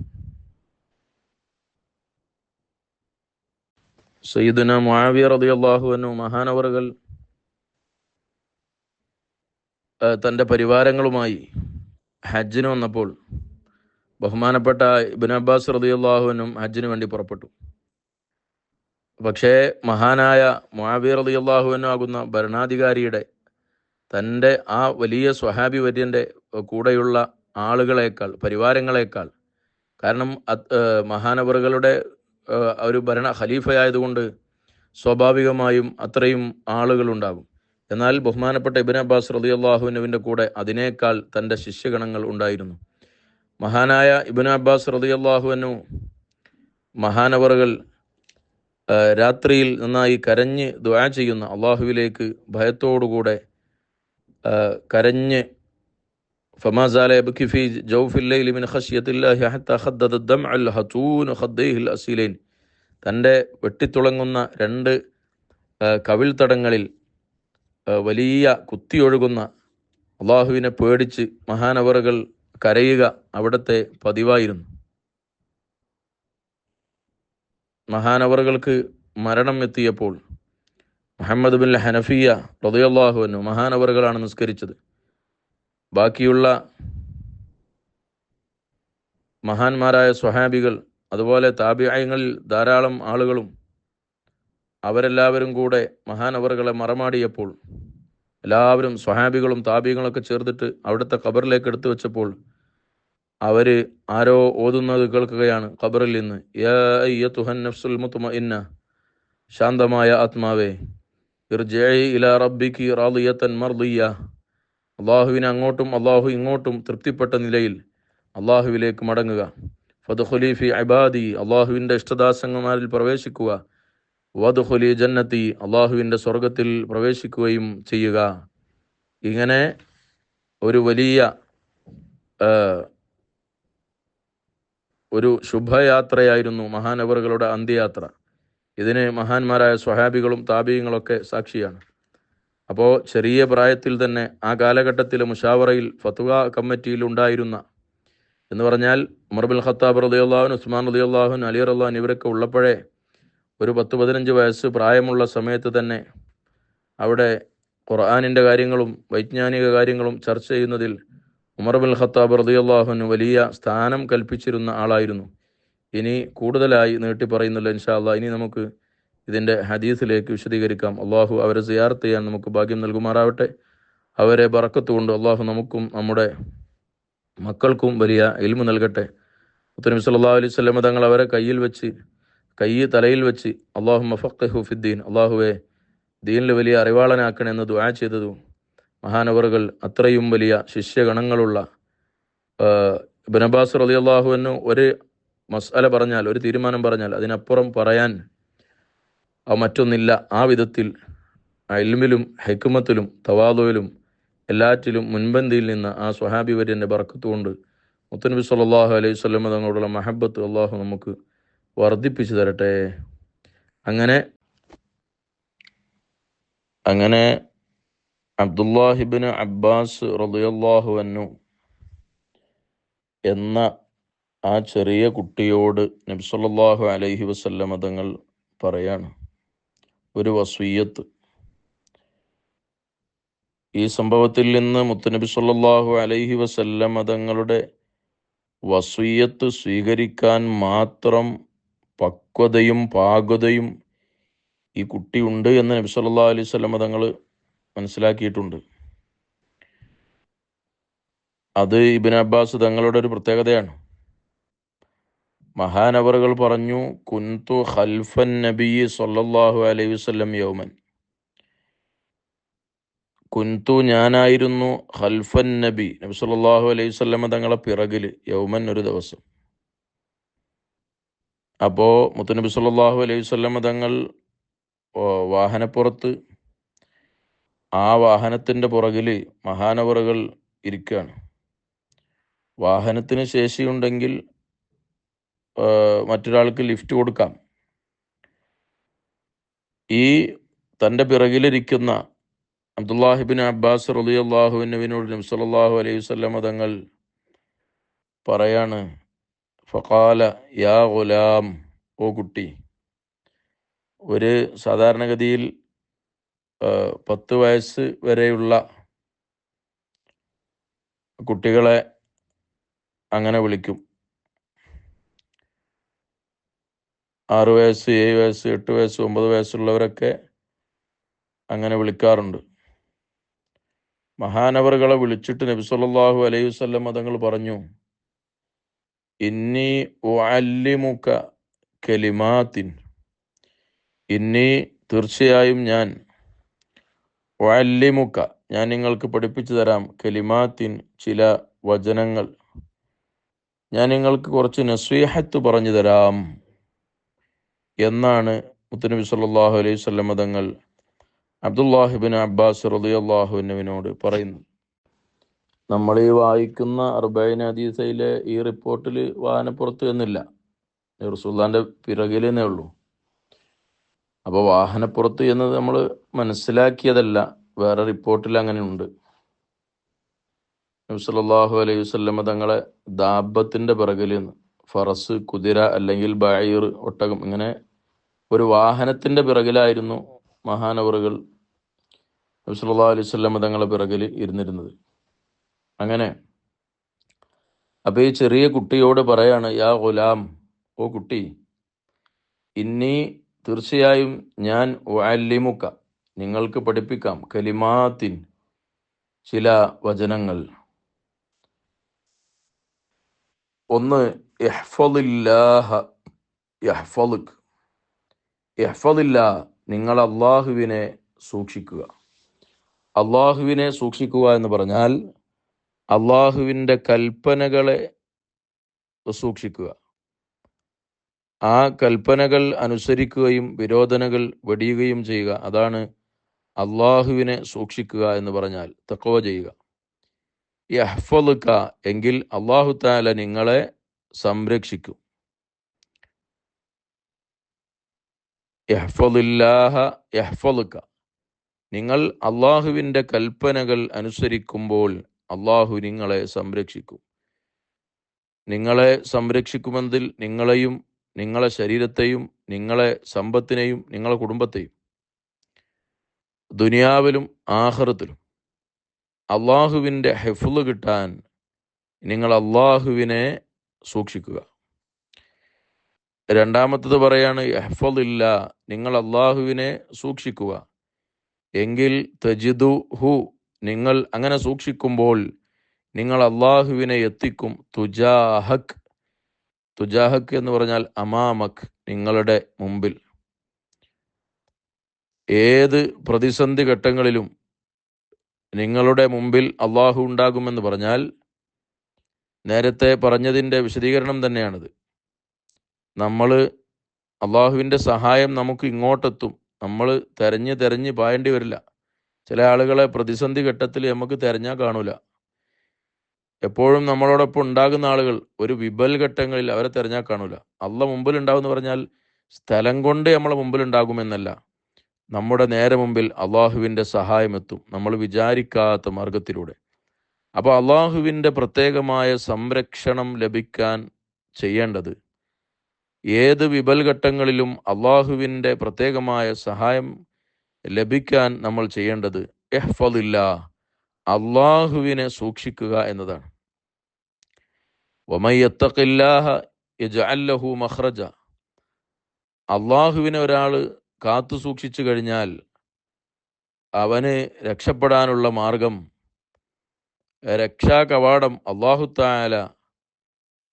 സയ്യിദുന മുആവിയ റളിയല്ലാഹു അൻഹു മഹാനവറുകൾ തൻ്റെ പരിവാരങ്ങളുമായി ഹജ്ജിന് വന്നപ്പോൾ ബഹുമാനപ്പെട്ട ഇബ്നു അബ്ബാസ് റളിയല്ലാഹു അൻഹും ഹജ്ജിന് വേണ്ടി പുറപ്പെട്ടു. പക്ഷേ മഹാനായ മുആവിയ റളിയല്ലാഹു അൻഹു ആകുന്ന ഭരണാധികാരിയുടെ തൻ്റെ ആ വലിയ സ്വഹാബി വര്യൻ്റെ കൂടെയുള്ള ആളുകളേക്കാൾ, പരിവാരങ്ങളേക്കാൾ, കാരണം മഹാനവറുകളുടെ ഒരു ഖലീഫയായതുകൊണ്ട് സ്വാഭാവികമായും അത്രയും ആളുകളുണ്ടാകും. എന്നാൽ ബഹുമാനപ്പെട്ട ഇബ്നു അബ്ബാസ് റളിയല്ലാഹു അൻഹുവിൻ്റെ കൂടെ അതിനേക്കാൾ തൻ്റെ ശിഷ്യഗണങ്ങൾ ഉണ്ടായിരുന്നു. മഹാനായ ഇബ്നു അബ്ബാസ് റളിയല്ലാഹു അൻഹു മഹാനവറുകൾ രാത്രിയിൽ നന്നായി കരഞ്ഞ് ദുആ ചെയ്യുന്ന, അള്ളാഹുവിലേക്ക് ഭയത്തോടുകൂടെ കരഞ്ഞ് ഫമാ സാല യബ്കി ഫീ ജൗഫിൽ ലൈലി മിൻ ഖശ്യത്തില്ലാഹി ഹത്താ ഖദ്ദദ ദംഅൽ ഹതൂൻ ഖദ്ദൈഹിൽ അസീലൈൻ, തൻ്റെ വെട്ടിത്തുളങ്ങുന്ന രണ്ട് കവിൾത്തടങ്ങളിൽ വലിയ കുത്തിയൊഴുകുന്ന, അള്ളാഹുവിനെ പേടിച്ച് മഹാനവറുകൾ കരയുക അവിടുത്തെ പതിവായിരുന്നു. മഹാനവറുകൾക്ക് മരണം എത്തിയപ്പോൾ മുഹമ്മദ് ബിൻ ഹനഫിയ റളിയല്ലാഹു അൻഹു മഹാനവറുകളാണ് നിസ്കരിച്ചത്. ബാക്കിയുള്ള മഹാന്മാരായ സ്വഹാബികൾ, അതുപോലെ താബിഈങ്ങളിൽ ധാരാളം ആളുകളും അവരെല്ലാവരും കൂടെ മഹാനവറുകളെ മറമാടിയപ്പോൾ എല്ലാവരും സ്വഹാബികളും താബികളൊക്കെ ചേർന്നിട്ട് അവിടുത്തെ ഖബറിലേക്ക് എടുത്തു വെച്ചപ്പോൾ അവർ ആരോ ഓതുന്നത് കേൾക്കുകയാണ് ഖബറിൽ നിന്ന്. യാ അയ്യതുഹൻ നഫ്സുൽ മുത്മഇന്ന, ശാന്തമായ ആത്മാവേ, ഇർജിഇ ഇലാ റബ്ബികി റാളിയതൻ മർദിയ, അള്ളാഹുവിനെ അങ്ങോട്ടും അള്ളാഹു ഇങ്ങോട്ടും തൃപ്തിപ്പെട്ട നിലയിൽ അള്ളാഹുവിലേക്ക് മടങ്ങുക. ഫദ്ഖുലി ഫി ഇബാദി, അള്ളാഹുവിൻ്റെ ഇഷ്ടദാസന്മാരിൽ പ്രവേശിക്കുക. വദ്ഖുലി ജന്നത്തി, അള്ളാഹുവിൻ്റെ സ്വർഗത്തിൽ പ്രവേശിക്കുകയും ചെയ്യുക. ഇങ്ങനെ ഒരു വലിയ ഒരു ശുഭയാത്രയായിരുന്നു മഹാനവറുകളുടെ അന്ത്യയാത്ര. ഇതിന് മഹാന്മാരായ സ്വഹാബികളും താബിയങ്ങളൊക്കെ സാക്ഷിയാണ്. അപ്പോൾ ചെറിയ പ്രായത്തിൽ തന്നെ ആ കാലഘട്ടത്തിലെ മുഷാവറയിൽ ഫത്വ കമ്മിറ്റിയിൽ ഉണ്ടായിരുന്ന, എന്ന് പറഞ്ഞാൽ ഉമർ ബിൻ ഖത്താബ് റളിയല്ലാഹു അൻഹു, ഉസ്മാൻ റളിയല്ലാഹു അൻഹു, അലി റളിയല്ലാഹു അൻഹു ഇവരൊക്കെ ഉള്ളപ്പോഴേ ഒരു 10-15 വയസ്സ് പ്രായമുള്ള സമയത്ത് തന്നെ അവിടെ ഖുർആനിൻ്റെ കാര്യങ്ങളും വൈജ്ഞാനിക കാര്യങ്ങളും ചർച്ച ചെയ്യുന്നതിൽ ഉമർ ബിൻ ഖത്താബ് റളിയല്ലാഹു അൻഹു വലിയ സ്ഥാനം കൽപ്പിച്ചിരുന്ന ആളായിരുന്നു. ഇനി കൂടുതലായി നീട്ടി പറയുന്നില്ല ഇൻഷാ അല്ലാഹ്. ഇനി നമുക്ക് ഇതിൻ്റെ ഹദീസിലേക്ക് വിശദീകരിക്കാം. അള്ളാഹു അവരെ സിയാറത്ത് ചെയ്യാൻ നമുക്ക് ഭാഗ്യം നൽകുമാറാവട്ടെ. അവരെ ബറക്കത്ത് കൊണ്ട് അള്ളാഹു നമുക്കും നമ്മുടെ മക്കൾക്കും വലിയ ഇൽമു നൽകട്ടെ. മുത്തനബി സല്ലല്ലാഹു അലൈഹി വസല്ലം തങ്ങൾ അവരെ കൈ തലയിൽ വെച്ച് അല്ലാഹുമ്മ ഫഖ്ഹിഹു ഫിദ്ദീൻ, അള്ളാഹുവെ ദീനിൽ വലിയ അറിവാളനാക്കണമെന്ന് ദുആ ചെയ്തതും മഹാനവറുകൾ അത്രയും വലിയ ശിഷ്യഗണങ്ങളുള്ള ഇബ്നു അബ്ബാസ് റളിയല്ലാഹു അൻഹു ഒരു മസ്അല പറഞ്ഞാൽ, ഒരു തീരുമാനം പറഞ്ഞാൽ അതിനപ്പുറം പറയാൻ മറ്റൊന്നില്ല. ആ വിധത്തിൽ ഇൽമിലും ഹിക്മത്തിലും തവാദുവിലും എല്ലാറ്റിലും മുൻപന്തിയിൽ നിന്ന് ആ സ്വഹാബി വര്യൻ്റെ ബർക്കത്ത് കൊണ്ട് മുത്തനബി സല്ലല്ലാഹു അലൈഹി വസല്ലം തങ്ങളോടുള്ള മഹബത്ത് അള്ളാഹു നമുക്ക് വർദ്ധിപ്പിച്ചു തരട്ടെ. അങ്ങനെ അബ്ദുല്ലാഹിബ്നു അബ്ബാസ് റളിയല്ലാഹു അൻഹു എന്ന ആ ചെറിയ കുട്ടിയോട് നബി സല്ലല്ലാഹു അലൈഹി വസല്ലം തങ്ങൾ പറയാണ് ഒരു വസിയ്യത്ത്. ഈ സംഭവത്തിൽ നിന്ന് മുത്തുനബി സല്ലല്ലാഹു അലൈഹി വസല്ലം തങ്ങളുടെ വസിയ്യത്ത് സ്വീകരിക്കാൻ മാത്രം പക്വതയും പാകതയും ഈ കുട്ടിയുണ്ട് എന്ന് നബി സല്ലല്ലാഹു അലൈഹി വസല്ലം തങ്ങൾ മനസ്സിലാക്കിയിട്ടുണ്ട്. അത് ഇബ്നു അബ്ബാസ് തങ്ങളുടെ ഒരു പ്രത്യേകതയാണ്. മഹാനവറുകൾ പറഞ്ഞു, കുന്തു ഖൽഫൻ നബിയ്യി സല്ലല്ലാഹു അലൈഹി വസല്ലം യൗമൻ, കുന്തു ഞാനായിരുന്നു, ഖൽഫൻ നബി നബി സല്ലല്ലാഹു അലൈഹി വസല്ലം തങ്ങളെ പിറകിൽ, യൗമൻ ഒരു ദിവസം. അപ്പോൾ മുത്തുനബി സല്ലല്ലാഹു അലൈഹി വസല്ലം തങ്ങൾ വാഹനപ്പുറത്ത്, ആ വാഹനത്തിൻ്റെ പുറകിൽ മഹാനവറുകൾ ഇരിക്കുകയാണ്. വാഹനത്തിന് ശേഷിയുണ്ടെങ്കിൽ മറ്റൊരാൾക്ക് ലിഫ്റ്റ് കൊടുക്കാം. ഈ തൻ്റെ പിറകിലിരിക്കുന്ന അബ്ദുല്ലാഹിബിൻ അബ്ബാസ് റളിയല്ലാഹുവിനോട് നബി സല്ലല്ലാഹു അലൈഹി വസല്ലം തങ്ങൾ പറയാണ്, ഫഖാല യാ ഗുലാം, ഓ കുട്ടി. ഒരു സാധാരണഗതിയിൽ 10 വയസ്സ് വരെയുള്ള കുട്ടികളെ അങ്ങനെ വിളിക്കും. 6 വയസ്സ്, 7 വയസ്സ്, 8 വയസ്സ്, 9 വയസ്സുള്ളവരൊക്കെ അങ്ങനെ വിളിക്കാറുണ്ട്. മഹാനവറുകളെ വിളിച്ചിട്ട് നബി സല്ലല്ലാഹു അലൈഹി വസല്ലം തങ്ങൾ പറഞ്ഞു, ഇന്നി ഉഅല്ലിമുക കലിമാത്തിൻ, തീർച്ചയായും ഞാൻ, ഉഅല്ലിമുക ഞാൻ നിങ്ങൾക്ക് പഠിപ്പിച്ചു തരാം, കലിമാത്തിൻ ചില വചനങ്ങൾ, ഞാൻ നിങ്ങൾക്ക് കുറച്ച് നസീഹത്ത് പറഞ്ഞു തരാം എന്നാണ് മുത്തുനബി സല്ലല്ലാഹു അലൈഹി വസല്ലം തങ്ങൾ അബ്ദുല്ലാഹിബിൻ അബ്ബാസ് റളിയല്ലാഹുവിനോട് പറയുന്നു. നമ്മൾ ഈ വായിക്കുന്ന 40 ഹദീസിലെ ഈ റിപ്പോർട്ടിൽ വാഹനപ്പുറത്ത് എന്നില്ല, റസൂലുള്ളാഹിന്റെ പിറകിലെന്നേ ഉള്ളൂ. അപ്പോൾ വാഹനപ്പുറത്ത് എന്നത് നമ്മൾ മനസ്സിലാക്കിയതല്ല, വേറെ റിപ്പോർട്ടിൽ അങ്ങനെ ഉണ്ട്. നബി സല്ലല്ലാഹു അലൈഹി വസല്ലം തങ്ങളെ ദാബത്തിന്റെ പിറകിൽ, ഫറസ്, കുതിര അല്ലെങ്കിൽ ബഈർ, ഒട്ടകം, ഇങ്ങനെ ഒരു വാഹനത്തിന്റെ പിറകിലായിരുന്നു മഹാനവറുകൾ നബി സല്ലല്ലാഹു അലൈഹി വസല്ലം തങ്ങളെ പിറകിൽ ഇരുന്നിരുന്നത്. അങ്ങനെ അപ്പോൾ ഈ ചെറിയ കുട്ടിയോട് പറയാണ്, യാ ഗുലാം, ഓ കുട്ടി, തീർച്ചയായും ഞാൻ, ഉഅല്ലിമുക നിങ്ങൾക്ക് പഠിപ്പിക്കാം, കലിമാത്തിൻ ചില വചനങ്ങൾ. ഒന്ന്, ഇഹ്ഫളില്ലാഹ യഹ്ഫളുക്, നിങ്ങൾ അള്ളാഹുവിനെ സൂക്ഷിക്കുക. അള്ളാഹുവിനെ സൂക്ഷിക്കുക എന്ന് പറഞ്ഞാൽ അള്ളാഹുവിൻ്റെ കൽപ്പനകളെ സൂക്ഷിക്കുക, ആ കൽപ്പനകൾ അനുസരിക്കുകയും വിരോധനകൾ വെടിയുകയും ചെയ്യുക. അതാണ് അള്ളാഹുവിനെ സൂക്ഷിക്കുക എന്ന് പറഞ്ഞാൽ, തഖ്വ ചെയ്യുക. യഹ്ഫളുക എങ്കിൽ അള്ളാഹു തആല നിങ്ങളെ സംരക്ഷിക്കും. യഹ്ഫളില്ലാഹ യഹ്ഫളുക, നിങ്ങൾ അള്ളാഹുവിൻ്റെ കൽപ്പനകൾ അനുസരിക്കുമ്പോൾ അള്ളാഹു നിങ്ങളെ സംരക്ഷിക്കും. നിങ്ങളെ സംരക്ഷിക്കുമെന്നതിൽ നിങ്ങളെയും, നിങ്ങളെ ശരീരത്തെയും, നിങ്ങളെ സമ്പത്തിനെയും, നിങ്ങളെ കുടുംബത്തെയും, ദുനിയാവിലും ആഖിറത്തിലും അള്ളാഹുവിൻ്റെ ഹിഫ്ള് കിട്ടാൻ നിങ്ങൾ അള്ളാഹുവിനെ സൂക്ഷിക്കുക. രണ്ടാമത്തത് പറയാണ്, യഹ്ഫളില്ല, നിങ്ങൾ അള്ളാഹുവിനെ സൂക്ഷിക്കുക എങ്കിൽ തജിദുഹു, നിങ്ങൾ അങ്ങനെ സൂക്ഷിക്കുമ്പോൾ നിങ്ങൾ അള്ളാഹുവിനെ എത്തിക്കും. തുജാഹക് എന്ന് പറഞ്ഞാൽ അമാമക്, നിങ്ങളുടെ മുമ്പിൽ. ഏത് പ്രതിസന്ധി ഘട്ടങ്ങളിലും നിങ്ങളുടെ മുമ്പിൽ അള്ളാഹു ഉണ്ടാകുമെന്ന് പറഞ്ഞാൽ നേരത്തെ പറഞ്ഞതിൻ്റെ വിശദീകരണം തന്നെയാണിത്. നമ്മൾ അള്ളാഹുവിൻ്റെ സഹായം നമുക്ക് ഇങ്ങോട്ടെത്തും, നമ്മൾ തെരഞ്ഞ് പായേണ്ടി വരില്ല. ചില ആളുകളെ പ്രതിസന്ധി ഘട്ടത്തിൽ നമുക്ക് തെരഞ്ഞാൽ കാണൂല. എപ്പോഴും നമ്മളോടൊപ്പം ഉണ്ടാകുന്ന ആളുകൾ ഒരു വിബൽ ഘട്ടങ്ങളിൽ അവരെ തെരഞ്ഞാൽ കാണൂല. അള്ള മുമ്പിൽ ഉണ്ടാവും എന്ന് പറഞ്ഞാൽ സ്ഥലം കൊണ്ട് നമ്മളെ മുമ്പിൽ ഉണ്ടാകുമെന്നല്ല, നമ്മുടെ നേരെ മുമ്പിൽ അള്ളാഹുവിൻ്റെ സഹായം എത്തും, നമ്മൾ വിചാരിക്കാത്ത മാർഗത്തിലൂടെ. അപ്പോൾ അള്ളാഹുവിൻ്റെ പ്രത്യേകമായ സംരക്ഷണം ലഭിക്കാൻ ചെയ്യേണ്ടത്, ഏത് വിബൽ ഘട്ടങ്ങളിലും അള്ളാഹുവിൻ്റെ പ്രത്യേകമായ സഹായം ലഭിക്കാൻ നമ്മൾ ചെയ്യേണ്ടത് ഇഹ്ഫളില്ലാ, അള്ളാഹുവിനെ സൂക്ഷിക്കുക എന്നതാണ്. വമൻ യത്തഖില്ലാഹ യജ്അൽ ലഹു മഖ്റജ, അള്ളാഹുവിനെ ഒരാൾ കാത്തു സൂക്ഷിച്ചു കഴിഞ്ഞാൽ അവന് രക്ഷപ്പെടാനുള്ള മാർഗം, രക്ഷാ കവാടം അള്ളാഹു തആല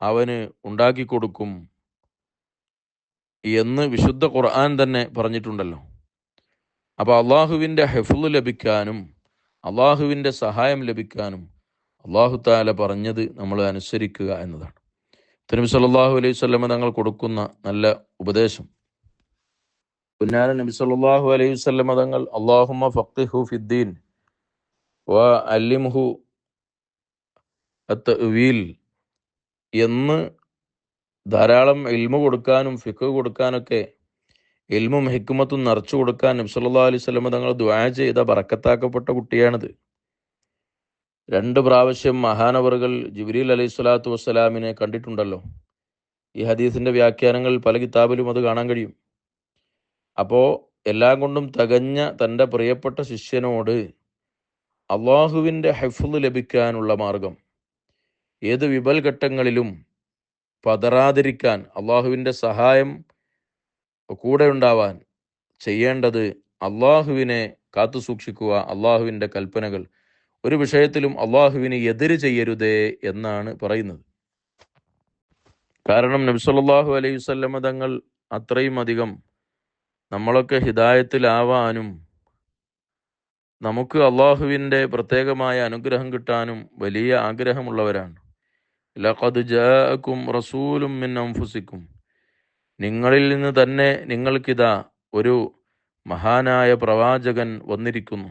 അവന് ഉണ്ടാക്കി കൊടുക്കും എന്ന് വിശുദ്ധ ഖുർആൻ തന്നെ പറഞ്ഞിട്ടുണ്ടല്ലോ. അപ്പോൾ അള്ളാഹുവിൻ്റെ ഹിഫ്ള് ലഭിക്കാനും അള്ളാഹുവിൻ്റെ സഹായം ലഭിക്കാനും അള്ളാഹു തആല പറഞ്ഞത് നമ്മൾ അനുസരിക്കുക എന്നതാണ്. നബി സല്ലല്ലാഹു അലൈഹി വസല്ലം തങ്ങൾ കൊടുക്കുന്ന നല്ല ഉപദേശം. പുന്നാര നബി സല്ലല്ലാഹു അലൈഹി വസല്ലം തങ്ങൾ അല്ലാഹുമ്മ ഫഖിഹു ഫിദ്ദീൻ വ അല്ലിംഹു അത്തഅ്വീൽ എന്ന് ധാരാളം ഇൽമു കൊടുക്കാനും ഫിഖ് കൊടുക്കാനൊക്കെ ഇൽമും ഹിക്മത്തും നിറച്ചു കൊടുക്കാൻ നബി സല്ലല്ലാഹു അലൈഹി വസല്ലം തങ്ങൾ ദുആ ചെയ്ത ബറക്കത്താക്കപ്പെട്ട കുട്ടിയാണിത്. 2 പ്രാവശ്യം മഹാനവറുകൾ ജിബ്രീൽ അലൈഹി സ്വലാത്തു വസ്സലാമിനെ കണ്ടിട്ടുണ്ടല്ലോ. ഈ ഹദീസിന്റെ വ്യാഖ്യാനങ്ങൾ പല കിതാബിലും അത് കാണാൻ കഴിയും. അപ്പോൾ എല്ലാം കൊണ്ടും തികഞ്ഞ തൻ്റെ പ്രിയപ്പെട്ട ശിഷ്യനോട് അള്ളാഹുവിൻ്റെ ഹിഫ്ള് ലഭിക്കാനുള്ള മാർഗം, ഏത് വിപൽഘട്ടങ്ങളിലും പതറാതിരിക്കാൻ, അള്ളാഹുവിൻ്റെ സഹായം കൂടെ ഉണ്ടാവാൻ ചെയ്യേണ്ടത് അള്ളാഹുവിനെ കാത്തു സൂക്ഷിക്കുക, അള്ളാഹുവിൻ്റെ കൽപ്പനകൾ, ഒരു വിഷയത്തിലും അള്ളാഹുവിന് എതിര് ചെയ്യരുതേ എന്നാണ് പറയുന്നത്. കാരണം നബി സല്ലല്ലാഹു അലൈഹി വസല്ലമ തങ്ങൾ അത്രയും അധികം നമ്മളൊക്കെ ഹിദായത്തിലാവാനും നമുക്ക് അള്ളാഹുവിൻ്റെ പ്രത്യേകമായ അനുഗ്രഹം കിട്ടാനും വലിയ ആഗ്രഹമുള്ളവരാണ്. ലഖദ് ജാഅക്കും റസൂലും മിൻ അൻഫുസിക്കും, നിങ്ങളിൽ നിന്ന് തന്നെ നിങ്ങൾക്കിതാ ഒരു മഹാനായ പ്രവാചകൻ വന്നിരിക്കുന്നു.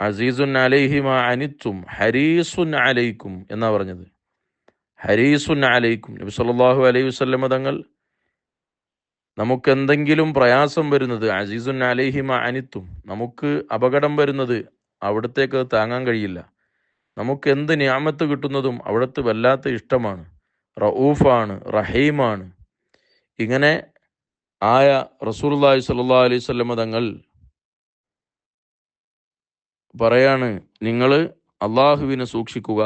അസീസുൻ അലൈഹി മാ അനിത്തും ഹരീസുൻ അലൈക്കും എന്നാ പറഞ്ഞത്. ഹരീസുൻ അലൈക്കും, നബി സല്ലല്ലാഹു അലൈഹി വസല്ലമ തങ്ങൾ നമുക്കെന്തെങ്കിലും പ്രയാസം വരുന്നത്, അസീസുൻ അലൈഹി മാ അനിത്തും, നമുക്ക് അപകടം വരുന്നത് അവിടത്തേക്ക് താങ്ങാൻ കഴിയില്ല. നമുക്ക് എന്ത് നിഅമത്ത് കിട്ടുന്നതും അവിടുത്തെ വല്ലാത്ത ഇഷ്ടമാണ്, റഊഫാണ്, റഹീമാണ്. ഇങ്ങനെ ആയ റസൂലുള്ളാഹി സ്വല്ലല്ലാഹു അലൈഹി വസല്ലമ തങ്ങൾ പറയാണ്, നിങ്ങൾ അള്ളാഹുവിനെ സൂക്ഷിക്കുക,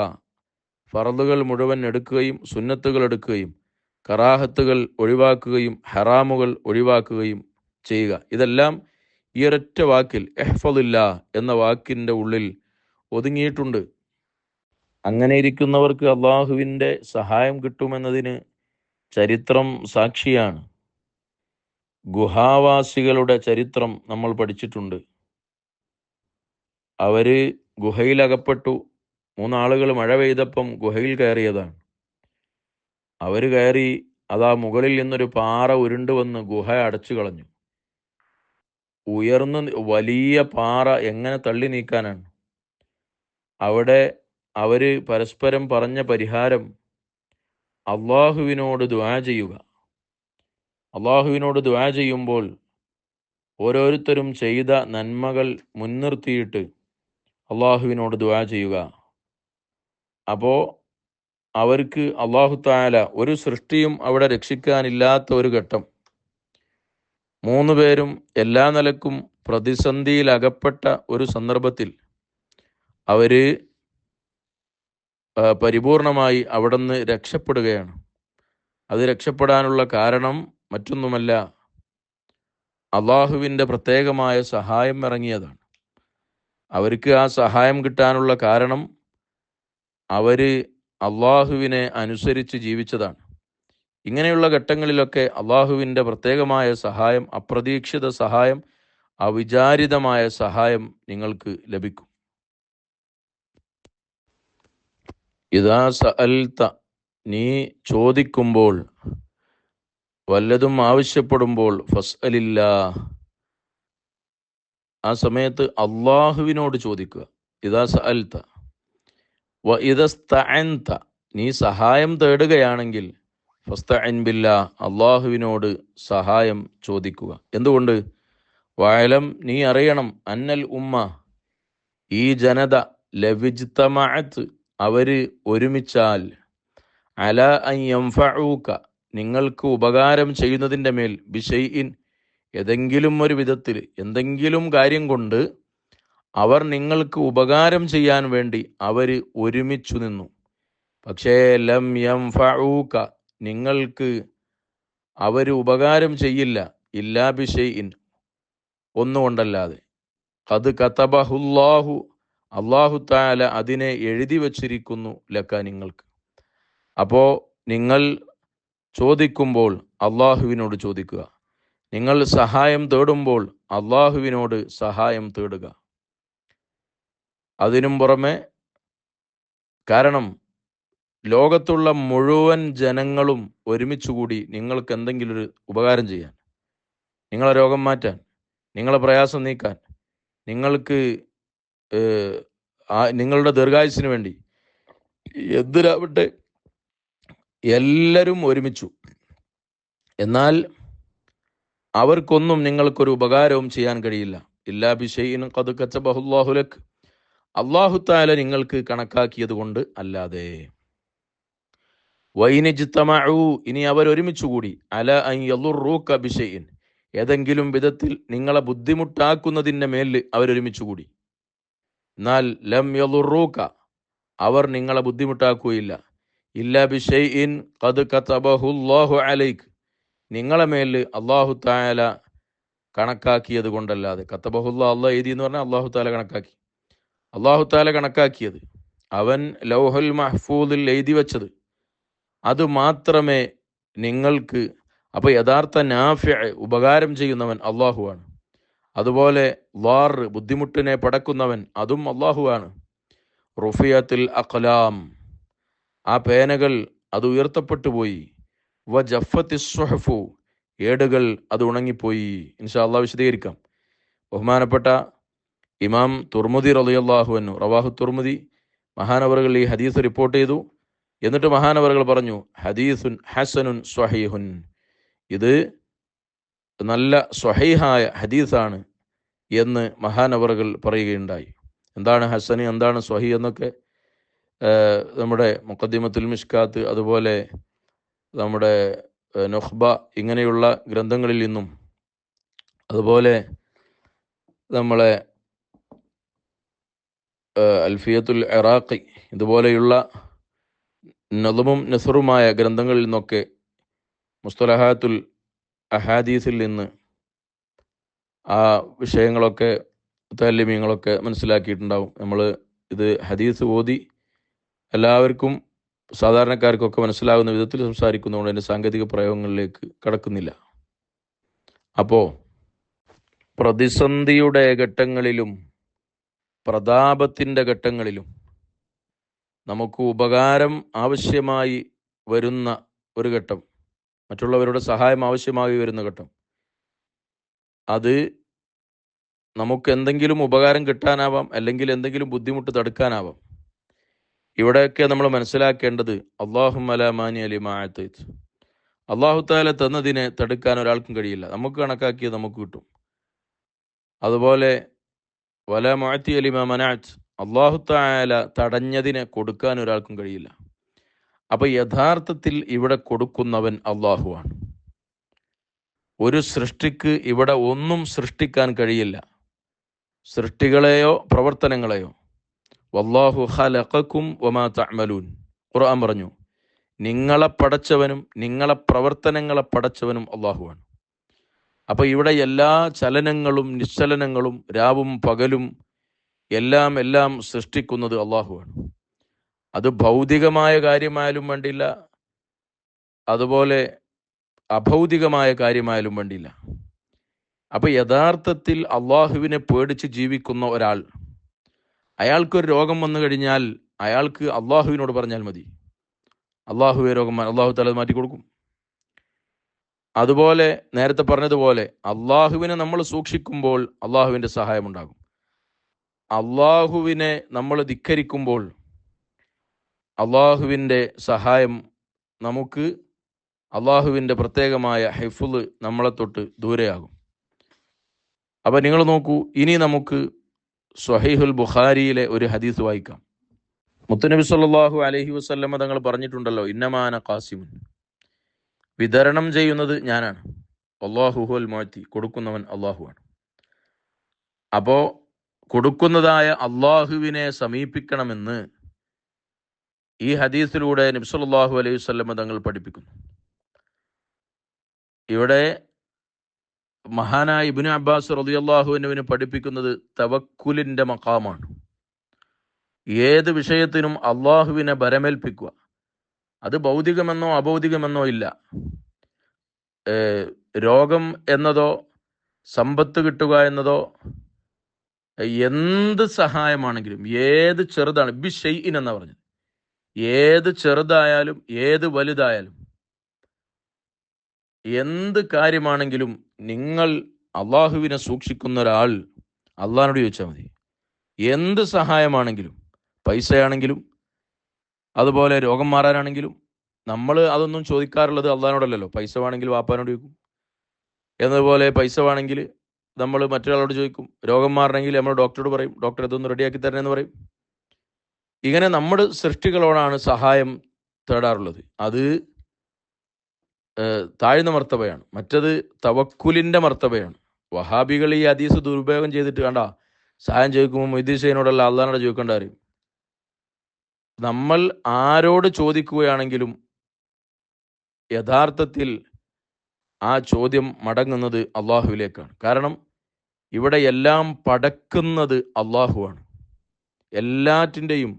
ഫർളുകൾ മുഴുവൻ എടുക്കുകയും സുന്നത്തുകൾ എടുക്കുകയും കറാഹത്തുകൾ ഒഴിവാക്കുകയും ഹറാമുകൾ ഒഴിവാക്കുകയും ചെയ്യുക. ഇതെല്ലാം ഈ ഒരൊറ്റ വാക്കിൽ ഇഹ്ഫളില്ലാ എന്ന വാക്കിൻ്റെ ഉള്ളിൽ ഒതുങ്ങിയിട്ടുണ്ട്. അങ്ങനെ ഇരിക്കുന്നവർക്ക് അള്ളാഹുവിൻ്റെ സഹായം കിട്ടുമെന്നതിന് ചരിത്രം സാക്ഷിയാണ്. ഗുഹാവാസികളുടെ ചരിത്രം നമ്മൾ പഠിച്ചിട്ടുണ്ട്. അവര് ഗുഹയിലകപ്പെട്ടു. 3 ആളുകൾ മഴ പെയ്തപ്പം ഗുഹയിൽ കയറിയതാണ്. അവർ കയറി, അതാ മുകളിൽ നിന്നൊരു പാറ ഉരുണ്ടു വന്ന് ഗുഹ അടച്ചു കളഞ്ഞു. ഉയർന്ന് വലിയ പാറ എങ്ങനെ തള്ളി നീക്കാനാണ്? അവിടെ അവർ പരസ്പരം പറഞ്ഞ പരിഹാരം അള്ളാഹുവിനോട് ദുആ ചെയ്യുക. അള്ളാഹുവിനോട് ദുആ ചെയ്യുമ്പോൾ ഓരോരുത്തരും ചെയ്ത നന്മകൾ മുൻനിർത്തിയിട്ട് അള്ളാഹുവിനോട് ദുആ ചെയ്യുക. അപ്പോൾ അവർക്ക് അള്ളാഹു തആല ഒരു സൃഷ്ടിയും അവിടെ രക്ഷിക്കാനില്ലാത്ത ഒരു ഘട്ടം, 3 പേരും എല്ലാ നിലക്കും പ്രതിസന്ധിയിലകപ്പെട്ട ഒരു സന്ദർഭത്തിൽ അവർ പരിപൂർണമായി അവിടുന്ന് രക്ഷപ്പെടുകയാണ്. അത് രക്ഷപ്പെടാനുള്ള കാരണം മറ്റൊന്നുമല്ല, അള്ളാഹുവിൻ്റെ പ്രത്യേകമായ സഹായം ഇറങ്ങിയതാണ്. അവർക്ക് ആ സഹായം കിട്ടാനുള്ള കാരണം അവർ അള്ളാഹുവിനെ അനുസരിച്ച് ജീവിച്ചതാണ്. ഇങ്ങനെയുള്ള ഘട്ടങ്ങളിലൊക്കെ അള്ളാഹുവിൻ്റെ പ്രത്യേകമായ സഹായം, അപ്രതീക്ഷിത സഹായം, അവിചാരിതമായ സഹായം നിങ്ങൾക്ക് ലഭിക്കും. ഇദാ സഅൽത, നീ ചോദിക്കുമ്പോൾ, വല്ലതും ആവശ്യപ്പെടുമ്പോൾ, ഫസ്അലില്ലാ, ആ സമയത്ത് അള്ളാഹുവിനോട് ചോദിക്കുക. ഇദാ സഅൽത വ ഇദസ്തഅൻത, നീ സഹായം തേടുകയാണെങ്കിൽ ഫസ്തഇൻ ബില്ലാ, അള്ളാഹുവിനോട് സഹായം ചോദിക്കുക. എന്തുകൊണ്ട്? വഅലം, നീ അറിയണം, അന്നൽ ഉമ്മ, ഈ ജനത, ലവിജ്തമഅത്, അവര് ഒരുമിച്ചാൽ, അല അൻ യൻഫഊക, നിങ്ങൾക്ക് ഉപകാരം ചെയ്യുന്നതിൻ്റെ മേൽ, ബിശൈഇൻ, ഏതെങ്കിലും ഒരു വിധത്തിൽ, എന്തെങ്കിലും കാര്യം കൊണ്ട് അവർ നിങ്ങൾക്ക് ഉപകാരം ചെയ്യാൻ വേണ്ടി അവർ ഒരുമിച്ചു നിന്നു. പക്ഷേ ലം യൻഫഊക, നിങ്ങൾക്ക് അവർ ഉപകാരം ചെയ്യില്ല, ഇല്ലാ ബിശൈഇൻ, ഒന്നുകൊണ്ടല്ലാതെ. ഖദ് കതബഹുല്ലാഹു, അല്ലാഹു തആല അതിനെ എഴുതി വച്ചിരിക്കുന്നു, ലക്ക, നിങ്ങൾക്ക്. അപ്പോൾ നിങ്ങൾ ചോദിക്കുമ്പോൾ അള്ളാഹുവിനോട് ചോദിക്കുക. നിങ്ങൾ സഹായം തേടുമ്പോൾ അള്ളാഹുവിനോട് സഹായം തേടുക. അതിനും പുറമെ, കാരണം ലോകത്തുള്ള മുഴുവൻ ജനങ്ങളും ഒരുമിച്ചുകൂടി നിങ്ങൾക്ക് എന്തെങ്കിലും ഒരു ഉപകാരം ചെയ്യാൻ, നിങ്ങളെ രോഗം മാറ്റാൻ, നിങ്ങളെ പ്രയാസം നീക്കാൻ, നിങ്ങൾക്ക് നിങ്ങളുടെ ദീർഘായുസ്സിന് വേണ്ടി, എന്തിനാവട്ടെ, എല്ലാവരും ഒരുമിച്ചു. എന്നാൽ അവർക്കൊന്നും നിങ്ങൾക്കൊരു ഉപകാരവും ചെയ്യാൻ കഴിയില്ല. ഇല്ലാ ബിശൈഇൻ ഖദ് കതബഹുല്ലാഹു ലക്, അല്ലാഹു തആല നിങ്ങൾക്ക് കണക്കാക്കിയത് കൊണ്ട് അല്ലാതെ. വൈനിജ്തമഉ, ഇനി അവർ ഒരുമിച്ചുകൂടി, അല അൻ യളുറൂക ബിശൈഇൻ, ഏതെങ്കിലും വിധത്തിൽ നിങ്ങളെ ബുദ്ധിമുട്ടാക്കുന്നതിൻ്റെ മേൽ അവരൊരുമിച്ചുകൂടി, എന്നാൽ ലം യളുറൂക, അവർ നിങ്ങളെ ബുദ്ധിമുട്ടാക്കുകയില്ല, ഇല്ലാ ബിശൈഇൻ ഖദ് കതബഹുല്ലാഹു അലൈക്, നിങ്ങളെ മേൽ അല്ലാഹു തആല കണക്കാക്കിയത് കൊണ്ടല്ലാതെ. കതബഹുല്ലാ, അള്ളാഹ് എഴുതി എന്ന് പറഞ്ഞാൽ അല്ലാഹു തആല കണക്കാക്കി. അല്ലാഹു തആല കണക്കാക്കിയത്, അവൻ ലൗഹുൽ മഹ്ഫൂദിൽ എഴുതി വെച്ചത്, അത് മാത്രമേ നിങ്ങൾക്ക്. അപ്പോൾ യഥാർത്ഥ നാഫിഅ, ഉപകാരം ചെയ്യുന്നവൻ അള്ളാഹുവാണ്. അതുപോലെ ളാർ, ബുദ്ധിമുട്ടിനെ പടക്കുന്നവൻ, അതും അള്ളാഹുവാണ്. റുഫിയത്തുൽ അഖ്ലാം, ആ പേനകൾ അത് ഉയർത്തപ്പെട്ടു പോയി. വജഫത്തിസ് സുഹഫു, ഏടുകൾ അത് ഉണങ്ങിപ്പോയി. ഇൻഷാ അള്ളാഹ് വിശദീകരിക്കാം. ബഹുമാനപ്പെട്ട ഇമാം തുർമുദി റളിയല്ലാഹു അൻഹു, റവാഹു തുർമുദി, മഹാനവറുകൾ ഈ ഹദീസ് റിപ്പോർട്ട് ചെയ്തു. എന്നിട്ട് മഹാനവറുകൾ പറഞ്ഞു, ഹദീസുൻ ഹസനുൻ സ്വഹീഹുൻ, ഇത് നല്ല സ്വഹീഹായ ഹദീസാണ് എന്ന് മഹാനവറുകൾ പറയുകയുണ്ടായി. എന്താണ് ഹസന്, എന്താണ് സ്വഹീഹ് എന്നൊക്കെ നമ്മുടെ മുഖദ്ദിമത്തുൽ മിഷ്കാത്ത്, അതുപോലെ നമ്മുടെ നുഖ്ബ, ഇങ്ങനെയുള്ള ഗ്രന്ഥങ്ങളിൽ നിന്നും, അതുപോലെ നമ്മളെ അൽഫിയത്തുൽ ഇറാഖി, ഇതുപോലെയുള്ള നദമും നസറുമായ ഗ്രന്ഥങ്ങളിൽ നിന്നൊക്കെ, മുസ്തലഹാത്തുൽ അഹാദീസിൽ നിന്ന് ആ വിഷയങ്ങളൊക്കെ മുതല്ലിമീങ്ങളൊക്കെ മനസ്സിലാക്കിയിട്ടുണ്ടാവും. നമ്മൾ ഇത് ഹദീസ് ഓതി എല്ലാവർക്കും, സാധാരണക്കാർക്കൊക്കെ മനസ്സിലാകുന്ന വിധത്തിൽ സംസാരിക്കുന്നതുകൊണ്ട് അതിൻ്റെ സാങ്കേതിക പ്രയോഗങ്ങളിലേക്ക് കടക്കുന്നില്ല. അപ്പോൾ പ്രതിസന്ധിയുടെ ഘട്ടങ്ങളിലും പ്രതാപത്തിൻ്റെ ഘട്ടങ്ങളിലും നമുക്ക് ഉപകാരം ആവശ്യമായി വരുന്ന ഒരു ഘട്ടം, മറ്റുള്ളവരുടെ സഹായം ആവശ്യമായി വരുന്ന ഘട്ടം, അത് നമുക്ക് എന്തെങ്കിലും ഉപകാരം കിട്ടാനാവാം, അല്ലെങ്കിൽ എന്തെങ്കിലും ബുദ്ധിമുട്ട് തടുക്കാനാവാം. ഇവിടെയൊക്കെ നമ്മൾ മനസ്സിലാക്കേണ്ടത്, അല്ലാഹുമ്മ ലാ മാനിഅ ലിമാ അഅതൈത, അല്ലാഹു തആല തന്നതിനെ തടുക്കാൻ ഒരാൾക്കും കഴിയില്ല. നമുക്ക് കണക്കാക്കിയത് നമുക്ക് കിട്ടും. അതുപോലെ വലാ മുഅ്തിയ ലിമാ മനഅത്, അല്ലാഹു തആല തടഞ്ഞതിനെ കൊടുക്കാൻ ഒരാൾക്കും കഴിയില്ല. അപ്പോൾ യഥാർത്ഥത്തിൽ ഇവിടെ കൊടുക്കുന്നവൻ അല്ലാഹുവാണ്. ഒരു സൃഷ്ടിക്ക് ഇവിടെ ഒന്നും സൃഷ്ടിക്കാൻ കഴിയില്ല, സൃഷ്ടികളെയോ പ്രവർത്തനങ്ങളെയോ. വല്ലാഹു ഖലഖക്കും വമാ തഅമലൂൻ, ഖുർആൻ പറഞ്ഞു, നിങ്ങളെ പടച്ചവനും നിങ്ങളെ പ്രവർത്തനങ്ങളെ പടച്ചവനും അല്ലാഹുവാണ്. അപ്പോൾ ഇവിടെ എല്ലാ ചലനങ്ങളും നിശ്ചലനങ്ങളും രാവും പകലും എല്ലാം സൃഷ്ടിക്കുന്നത് അല്ലാഹുവാണ്. അത് ഭൗതികമായ കാര്യമായാലും വേണ്ടില്ല, അതുപോലെ അഭൗതികമായ കാര്യമായാലും വേണ്ടില്ല. അപ്പോൾ യഥാർത്ഥത്തിൽ അള്ളാഹുവിനെ പേടിച്ച് ജീവിക്കുന്ന ഒരാൾ, അയാൾക്കൊരു രോഗം വന്നു കഴിഞ്ഞാൽ അയാൾക്ക് അള്ളാഹുവിനോട് പറഞ്ഞാൽ മതി, അള്ളാഹുവെ രോഗം അള്ളാഹു തആല മാറ്റി കൊടുക്കും. അതുപോലെ നേരത്തെ പറഞ്ഞതുപോലെ അള്ളാഹുവിനെ നമ്മൾ സൂക്ഷിക്കുമ്പോൾ അള്ളാഹുവിൻ്റെ സഹായമുണ്ടാകും. അള്ളാഹുവിനെ നമ്മൾ ധിക്കരിക്കുമ്പോൾ അള്ളാഹുവിൻ്റെ സഹായം നമുക്ക്, അള്ളാഹുവിൻ്റെ പ്രത്യേകമായ ഹിഫ്ള് നമ്മളെ തൊട്ട് ദൂരെയാകും. അപ്പം നിങ്ങൾ നോക്കൂ, ഇനി നമുക്ക് സ്വഹീഹുൽ ബുഖാരിയിലെ ഒരു ഹദീസ് വായിക്കാം. മുത്തുനബി സല്ലല്ലാഹു അലൈഹി വസല്ലമ തങ്ങൾ പറഞ്ഞിട്ടുണ്ടല്ലോ, ഇന്നമാന ഖാസിമുൻ, വിതരണം ചെയ്യുന്നത് ഞാനാണ്, അല്ലാഹു ഹുവൽ മുഅ്തി, കൊടുക്കുന്നവൻ അള്ളാഹുവാണ്. അപ്പോൾ കൊടുക്കുന്നതായ അള്ളാഹുവിനെ സമീപിക്കണമെന്ന് ഈ ഹദീസിലൂടെ നബി സല്ലല്ലാഹു അലൈഹി വസല്ലമ തങ്ങൾ പഠിപ്പിക്കുന്നു. ഇവിടെ മഹാനായ ഇബ്നു അബ്ബാസ് റളിയല്ലാഹു അൻഹുവിനെ പഠിപ്പിക്കുന്നത് തവക്കുലിൻ്റെ മഖാമാണ്. ഏത് വിഷയത്തിനും അള്ളാഹുവിനെ ബരമേൽപ്പിക്കുക. അത് ഭൗതികമെന്നോ അഭൗതികമെന്നോ ഇല്ല. രോഗം എന്നതോ സമ്പത്ത് കിട്ടുക എന്നതോ എന്ത് സഹായമാണെങ്കിലും, ഏത് ചെറുതാണ്, ബിശൈഇൻ എന്നാ പറഞ്ഞത്, ഏത് ചെറുതായാലും ഏത് വലുതായാലും എന്ത് കാര്യമാണെങ്കിലും നിങ്ങൾ അള്ളാഹുവിനെ സൂക്ഷിക്കുന്ന ഒരാൾ അള്ളാഹിനോട് ചോദിച്ചാൽ മതി. എന്ത് സഹായമാണെങ്കിലും, പൈസയാണെങ്കിലും അതുപോലെ രോഗം മാറാനാണെങ്കിലും, നമ്മൾ അതൊന്നും ചോദിക്കാറുള്ളത് അള്ളാഹിനോടല്ലല്ലോ. പൈസ വേണമെങ്കിൽ വാപ്പാനോട് ചോദിക്കും, എന്നതുപോലെ പൈസ വേണമെങ്കിൽ നമ്മൾ മറ്റൊരാളോട് ചോദിക്കും, രോഗം മാറണമെങ്കിൽ നമ്മൾ ഡോക്ടറോട് പറയും, ഡോക്ടർ ഇതൊന്ന് റെഡിയാക്കി തരണമെന്ന് പറയും. ഇങ്ങനെ നമ്മുടെ സൃഷ്ടികളോടാണ് സഹായം തേടാറുള്ളത്. അത് താഴ്ന്ന മർത്തബയാണ്. മറ്റത് തവക്കുലിൻ്റെ മർത്തബയാണ്. വഹാബികൾ ഈ ഹദീസ് ദുരുപയോഗം ചെയ്തിട്ട് കണ്ട സഹായം ചോദിക്കുമ്പോൾ മൊയ്തീസേനോടല്ല അള്ളാഹിനോട് ചോദിക്കേണ്ട അറിയും. നമ്മൾ ആരോട് ചോദിക്കുകയാണെങ്കിലും യഥാർത്ഥത്തിൽ ആ ചോദ്യം മടങ്ങുന്നത് അള്ളാഹുവിലേക്കാണ്. കാരണം ഇവിടെ എല്ലാം പടക്കുന്നത് അള്ളാഹുവാണ്. എല്ലാറ്റിൻ്റെയും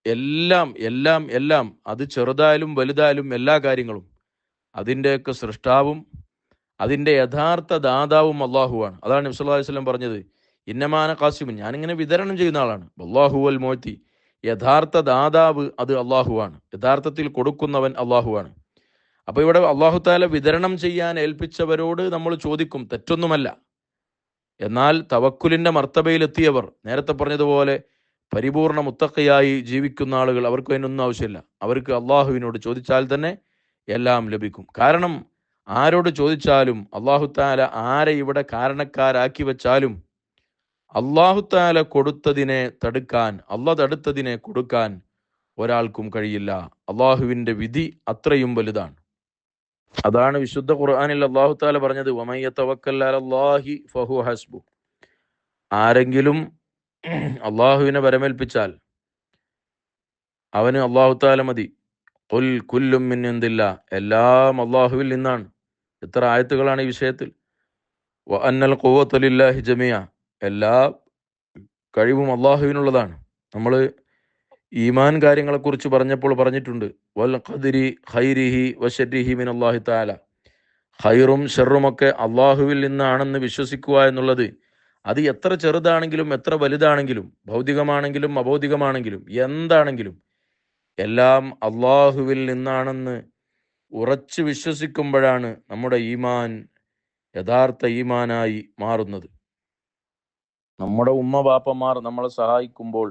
എല്ലാം എല്ലാം എല്ലാം അത് ചെറുതായാലും വലുതായാലും എല്ലാ കാര്യങ്ങളും അതിൻ്റെയൊക്കെ സൃഷ്ടാവും അതിൻ്റെ യഥാർത്ഥ ദാതാവും അള്ളാഹുവാണ്. അതാണ് നബി സല്ലല്ലാഹു അലൈഹി വസല്ലം പറഞ്ഞത്, ഇന്നമാന ഖാസിമുൻ, ഞാനിങ്ങനെ വിതരണം ചെയ്യുന്ന ആളാണ്. അല്ലാഹു വൽ മുഅ്തി, യഥാർത്ഥ ദാതാവ് അത് അള്ളാഹുവാണ്, യഥാർത്ഥത്തിൽ കൊടുക്കുന്നവൻ അള്ളാഹുവാണ്. അപ്പോൾ ഇവിടെ അള്ളാഹു താല വിതരണം ചെയ്യാൻ ഏൽപ്പിച്ചവരോട് നമ്മൾ ചോദിക്കും, തെറ്റൊന്നുമല്ല. എന്നാൽ തവക്കുലിൻ്റെ മർത്തബയിലെത്തിയവർ, നേരത്തെ പറഞ്ഞതുപോലെ പരിപൂർണ മുത്തഖിയായി ജീവിക്കുന്ന ആളുകൾ, അവർക്ക് അതിനൊന്നും ആവശ്യമില്ല. അവർക്ക് അള്ളാഹുവിനോട് ചോദിച്ചാൽ തന്നെ എല്ലാം ലഭിക്കും. കാരണം ആരോട് ചോദിച്ചാലും അള്ളാഹു താല ആരെ ഇവിടെ കാരണക്കാരാക്കി വെച്ചാലും അള്ളാഹു താല കൊടുത്തതിനെ തടുക്കാൻ, അള്ളാഹ് തടുത്തതിനെ കൊടുക്കാൻ ഒരാൾക്കും കഴിയില്ല. അള്ളാഹുവിൻ്റെ വിധി അത്രയും വലുതാണ്. അതാണ് വിശുദ്ധ ഖുർആനിൽ അള്ളാഹു താല പറഞ്ഞത്, വമൻ യതവക്കൽ അലല്ലാഹി ഫഹുവ ഹസ്ബു. ആരെങ്കിലും അള്ളാഹുവിനെ വരമേൽപ്പിച്ചാൽ അവന് അള്ളാഹു താല മതി. ഖുൽ കുല്ലും മിൻ ഇൻദില്ലാ, എല്ലാം അള്ളാഹുവിൽ നിന്നാണ്. എത്ര ആയത്തുകളാണ് ഈ വിഷയത്തിൽ. വ അന്നൽ ഖുവ്വത ലില്ലാഹി ജമിയ, എല്ലാ കഴിവും അള്ളാഹുവിനുള്ളതാണ്. നമ്മൾ ഈമാൻ കാര്യങ്ങളെക്കുറിച്ച് പറഞ്ഞപ്പോൾ പറഞ്ഞിട്ടുണ്ട്, വൽ ഖദ്രി ഖൈരിഹി വശരിഹി മിനല്ലാഹി തആല, ഖൈറും ഷെറുമൊക്കെ അള്ളാഹുവിൽ നിന്നാണെന്ന് വിശ്വസിക്കുക എന്നുള്ളത് അത് എത്ര ചെറുതാണെങ്കിലും എത്ര വലുതാണെങ്കിലും ഭൗതികമാണെങ്കിലും അഭൗതികമാണെങ്കിലും എന്താണെങ്കിലും എല്ലാം അള്ളാഹുവിൽ നിന്നാണെന്ന് ഉറച്ചു വിശ്വസിക്കുമ്പോഴാണ് നമ്മുടെ ഈമാൻ യഥാർത്ഥ ഈമാനായി മാറുന്നത്. നമ്മുടെ ഉമ്മ ബാപ്പമാർ നമ്മളെ സഹായിക്കുമ്പോൾ,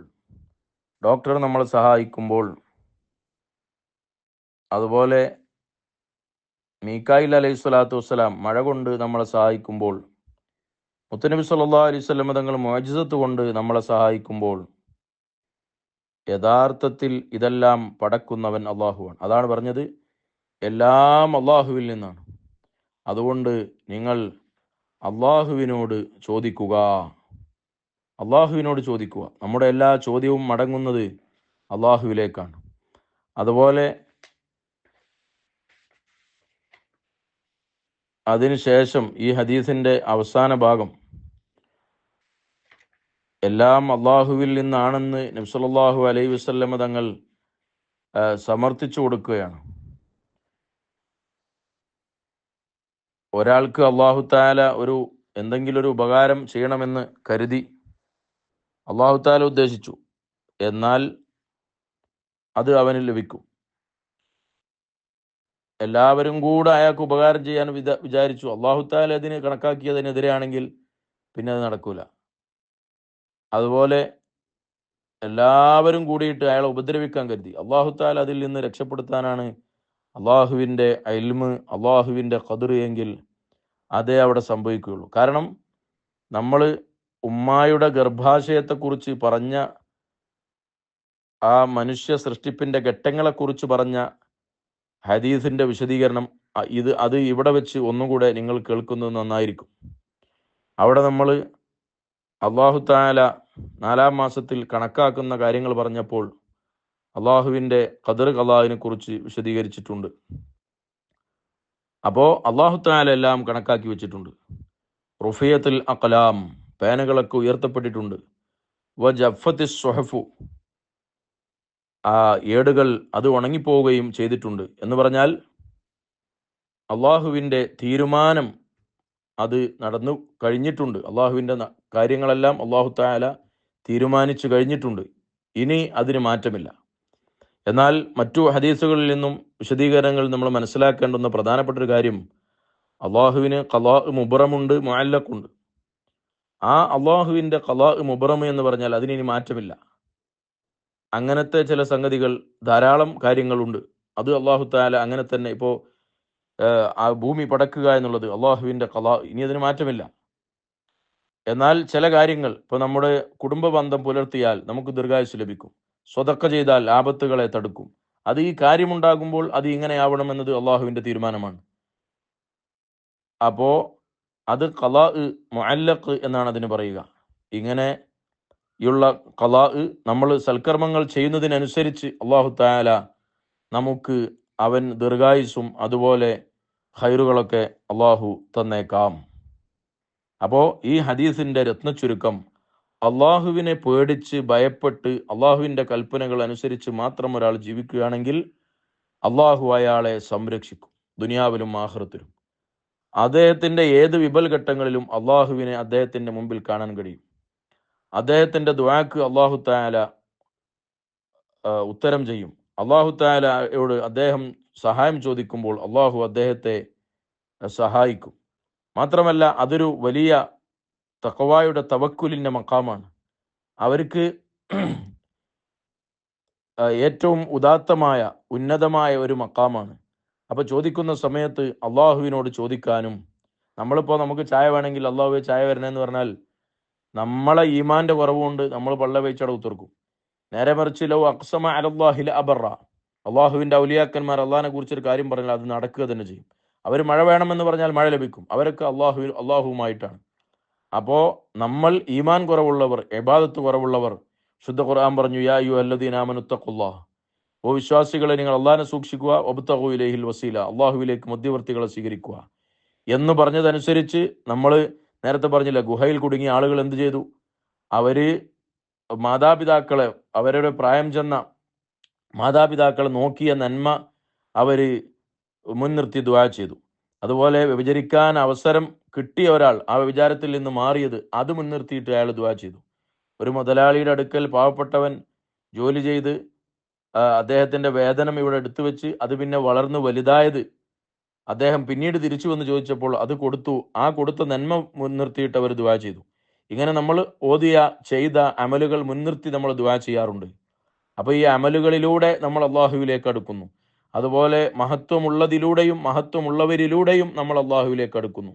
ഡോക്ടർ നമ്മളെ സഹായിക്കുമ്പോൾ, അതുപോലെ മീകായിൽ അലൈഹി സ്വലാത്തു വസ്സലാം മഴ കൊണ്ട് നമ്മളെ സഹായിക്കുമ്പോൾ, മുത്തനബി സല്ലല്ലാഹു അലൈഹി വസല്ലം തങ്ങൾ മുഅ്ജിസത്ത് കൊണ്ട് നമ്മളെ സഹായിക്കുമ്പോൾ യഥാർത്ഥത്തിൽ ഇതെല്ലാം പടക്കുന്നവൻ അള്ളാഹുവാണ്. അതാണ് പറഞ്ഞത്, എല്ലാം അള്ളാഹുവിൽ നിന്നാണ്. അതുകൊണ്ട് നിങ്ങൾ അള്ളാഹുവിനോട് ചോദിക്കുക, അള്ളാഹുവിനോട് ചോദിക്കുക. നമ്മുടെ എല്ലാ ചോദ്യവും മടങ്ങുന്നത് അള്ളാഹുവിലേക്കാണ്. അതുപോലെ അതിനുശേഷം ഈ ഹദീസിൻ്റെ അവസാന ഭാഗം എല്ലാം അള്ളാഹുവിൽ നിന്നാണെന്ന് നബി സല്ലല്ലാഹു അലൈഹി വസല്ലം തങ്ങൾ സമർത്ഥിച്ചു കൊടുക്കുകയാണ്. ഒരാൾക്ക് അള്ളാഹു താല എന്തെങ്കിലും ഒരു ഉപകാരം ചെയ്യണമെന്ന് കരുതി അള്ളാഹു താല ഉദ്ദേശിച്ചു, എന്നാൽ അത് അവന് ലഭിക്കും. എല്ലാവരും കൂടെ അയാൾക്ക് ഉപകാരം ചെയ്യാൻ വിചാരിച്ചു, അള്ളാഹു താല അതിന് കണക്കാക്കിയതിനെതിരെയാണെങ്കിൽ പിന്നെ അത് നടക്കൂല. അതുപോലെ എല്ലാവരും കൂടിയിട്ട് അയാളെ ഉപദ്രവിക്കാൻ കരുതി, അള്ളാഹു താല അതിൽ നിന്ന് രക്ഷപ്പെടുത്താനാണ് അള്ളാഹുവിൻ്റെ ഇൽമ്, അള്ളാഹുവിൻ്റെ ഖദർ എങ്കിൽ അതേ അവിടെ സംഭവിക്കുകയുള്ളൂ. കാരണം നമ്മൾ ഉമ്മായുടെ ഗർഭാശയത്തെക്കുറിച്ച് പറഞ്ഞ ആ മനുഷ്യ സൃഷ്ടിപ്പിൻ്റെ ഘട്ടങ്ങളെക്കുറിച്ച് പറഞ്ഞ ഹദീസിൻ്റെ വിശദീകരണം അത് ഇവിടെ വെച്ച് ഒന്നുകൂടെ നിങ്ങൾ കേൾക്കുന്നത് നന്നായിരിക്കും. അവിടെ നമ്മൾ അള്ളാഹു താല 4-ാം മാസത്തിൽ കണക്കാക്കുന്ന കാര്യങ്ങൾ പറഞ്ഞപ്പോൾ അള്ളാഹുവിൻ്റെ ഖദർ ഖളാഇനെ കുറിച്ച് വിശദീകരിച്ചിട്ടുണ്ട്. അപ്പോൾ അള്ളാഹു താല എല്ലാം കണക്കാക്കി വെച്ചിട്ടുണ്ട്. റുഫിയത്തുൽ അഖ്ലാം, പേനകളൊക്കെ ഉയർത്തപ്പെട്ടിട്ടുണ്ട്. വജഫത്തിസ് സുഹഫു, ആ ഏടുകൾ അത് ഉണങ്ങിപ്പോവുകയും ചെയ്തിട്ടുണ്ട്. എന്ന് പറഞ്ഞാൽ അള്ളാഹുവിൻ്റെ തീരുമാനം അത് നടന്നു കഴിഞ്ഞിട്ടുണ്ട്. അള്ളാഹുവിൻ്റെ കാര്യങ്ങളെല്ലാം അള്ളാഹു തആല തീരുമാനിച്ചു കഴിഞ്ഞിട്ടുണ്ട്. ഇനി അതിന് മാറ്റമില്ല. എന്നാൽ മറ്റു ഹദീസുകളിൽ നിന്നും വിശദീകരണങ്ങൾ നമ്മൾ മനസ്സിലാക്കേണ്ടുന്ന പ്രധാനപ്പെട്ട ഒരു കാര്യം, അള്ളാഹുവിന് ഖളാ മുബറമുണ്ട്, മുഅല്ലഖുണ്ട്. ആ അള്ളാഹുവിൻ്റെ ഖളാ മുബറം എന്ന് പറഞ്ഞാൽ അതിനി മാറ്റമില്ല. അങ്ങനത്തെ ചില സംഗതികൾ, ധാരാളം കാര്യങ്ങളുണ്ട്. അത് അള്ളാഹു തആല അങ്ങനെ തന്നെ. ഇപ്പോൾ ആ ഭൂമി പടക്കുക എന്നുള്ളത് അള്ളാഹുവിൻ്റെ ഖലാ, ഇനി അതിന് മാറ്റമില്ല. എന്നാൽ ചില കാര്യങ്ങൾ, ഇപ്പോൾ നമ്മുടെ കുടുംബ ബന്ധം പുലർത്തിയാൽ നമുക്ക് ദീർഘായുസ് ലഭിക്കും, സ്വതക്ക ചെയ്താൽ ആപത്തുകളെ തടുക്കും, അത് ഈ കാര്യമുണ്ടാകുമ്പോൾ അത് ഇങ്ങനെയാവണമെന്നത് അള്ളാഹുവിൻ്റെ തീരുമാനമാണ്. അപ്പോൾ അത് ഖലാ മുഅല്ലഖ് എന്നാണ് അതിന് പറയുക. ഇങ്ങനെയുള്ള ഖലാ, നമ്മൾ സൽക്കർമ്മങ്ങൾ ചെയ്യുന്നതിനനുസരിച്ച് അള്ളാഹു തആല നമുക്ക് അവൻ ദീർഘായുസ്സും അതുപോലെ ഖൈറുകളൊക്കെ അള്ളാഹു തന്നേക്കാം. അപ്പോൾ ഈ ഹദീസിൻ്റെ രത്നച്ചുരുക്കം, അള്ളാഹുവിനെ പേടിച്ച് ഭയപ്പെട്ട് അള്ളാഹുവിൻ്റെ കൽപ്പനകൾ അനുസരിച്ച് മാത്രം ഒരാൾ ജീവിക്കുകയാണെങ്കിൽ അള്ളാഹു അയാളെ സംരക്ഷിക്കും, ദുനിയാവിലും ആഖിറത്തിലും. അദ്ദേഹത്തിൻ്റെ ഏത് വിപൽഘട്ടങ്ങളിലും അള്ളാഹുവിനെ അദ്ദേഹത്തിൻ്റെ മുമ്പിൽ കാണാൻ കഴിയും. അദ്ദേഹത്തിൻ്റെ ദുആക്ക് അള്ളാഹു തആല ഉത്തരം ചെയ്യും. അള്ളാഹു തആലയോട് അദ്ദേഹം സഹായം ചോദിക്കുമ്പോൾ അള്ളാഹു അദ്ദേഹത്തെ സഹായിക്കും. മാത്രമല്ല അതൊരു വലിയ തഖ്വായുടെ തവക്കുലിൻ്റെ മഖാമാണ്. അവർക്ക് ഏറ്റവും ഉദാത്തമായ ഉന്നതമായ ഒരു മഖാമാണ്. അപ്പോൾ ചോദിക്കുന്ന സമയത്ത് അള്ളാഹുവിനോട് ചോദിക്കാനും, നമ്മളിപ്പോൾ നമുക്ക് ചായ വേണമെങ്കിൽ അള്ളാഹുവെ ചായ വരണേന്ന് പറഞ്ഞാൽ നമ്മളെ ഈമാൻ്റെ കുറവുകൊണ്ട് നമ്മൾ പള്ള വെച്ചട ഉത്തർക്കും. നേരെ മറിച്ച് ലൗ അഖ്സമ അലല്ലാഹിൽ അബറ, അള്ളാഹുവിൻ്റെ ഔലിയാക്കന്മാർ അള്ളാഹിനെ കുറിച്ചൊരു കാര്യം പറഞ്ഞാൽ അത് നടക്കുക തന്നെ ചെയ്യും. അവർ മഴ വേണമെന്ന് പറഞ്ഞാൽ മഴ ലഭിക്കും. അവരൊക്കെ അള്ളാഹുവുമായിട്ടാണ്. അപ്പോൾ നമ്മൾ ഈമാൻ കുറവുള്ളവർ, ഇബാദത്ത് കുറവുള്ളവർ, ശുദ്ധ ഖുർആൻ പറഞ്ഞു യാ അയ്യുഹല്ലദീന ആമനു തഖുല്ലാഹ്, ഓ വിശ്വാസികളെ നിങ്ങൾ അള്ളാഹിനെ സൂക്ഷിക്കുക, വബ്തഗൂ ഇലൈഹിൽ വസീല, അള്ളാഹുവിലേക്ക് മധ്യവർത്തികളെ സ്വീകരിക്കുക എന്ന് പറഞ്ഞതനുസരിച്ച് നമ്മൾ നേരത്തെ പറഞ്ഞില്ല, ഗുഹയിൽ കുടുങ്ങിയ ആളുകൾ എന്ത് ചെയ്തു? അവര് മാതാപിതാക്കളെ, അവരുടെ പ്രായം ചെന്ന മാതാപിതാക്കളെ നോക്കിയ നന്മ അവർ മുൻനിർത്തി ദുആ ചെയ്തു. അതുപോലെ വ്യഭിചരിക്കാൻ അവസരം കിട്ടിയ ഒരാൾ ആ വ്യഭിചാരത്തിൽ നിന്ന് മാറിയത് അത് മുൻനിർത്തിയിട്ട് അയാൾ ദുആ ചെയ്തു. ഒരു മുതലാളിയുടെ അടുക്കൽ പാവപ്പെട്ടവൻ ജോലി ചെയ്ത് അദ്ദേഹത്തിൻ്റെ വേതനം ഇവിടെ എടുത്തു വെച്ച് അത് പിന്നെ വളർന്ന് വലുതായത് അദ്ദേഹം പിന്നീട് തിരിച്ചു വന്ന് ചോദിച്ചപ്പോൾ അത് കൊടുത്തു. ആ കൊടുത്ത നന്മ മുൻനിർത്തിയിട്ട് അവർ ദുആ ചെയ്തു. ഇങ്ങനെ നമ്മൾ ഓതിയ ചെയ്ത അമലുകൾ മുൻനിർത്തി നമ്മൾ ദുആ ചെയ്യാറുണ്ട്. അപ്പോൾ ഈ അമലുകളിലൂടെ നമ്മൾ അള്ളാഹുവിലേക്ക് അടുക്കുന്നു. അതുപോലെ മഹത്വമുള്ളതിലൂടെയും മഹത്വമുള്ളവരിലൂടെയും നമ്മൾ അള്ളാഹുവിലേക്ക് അടുക്കുന്നു.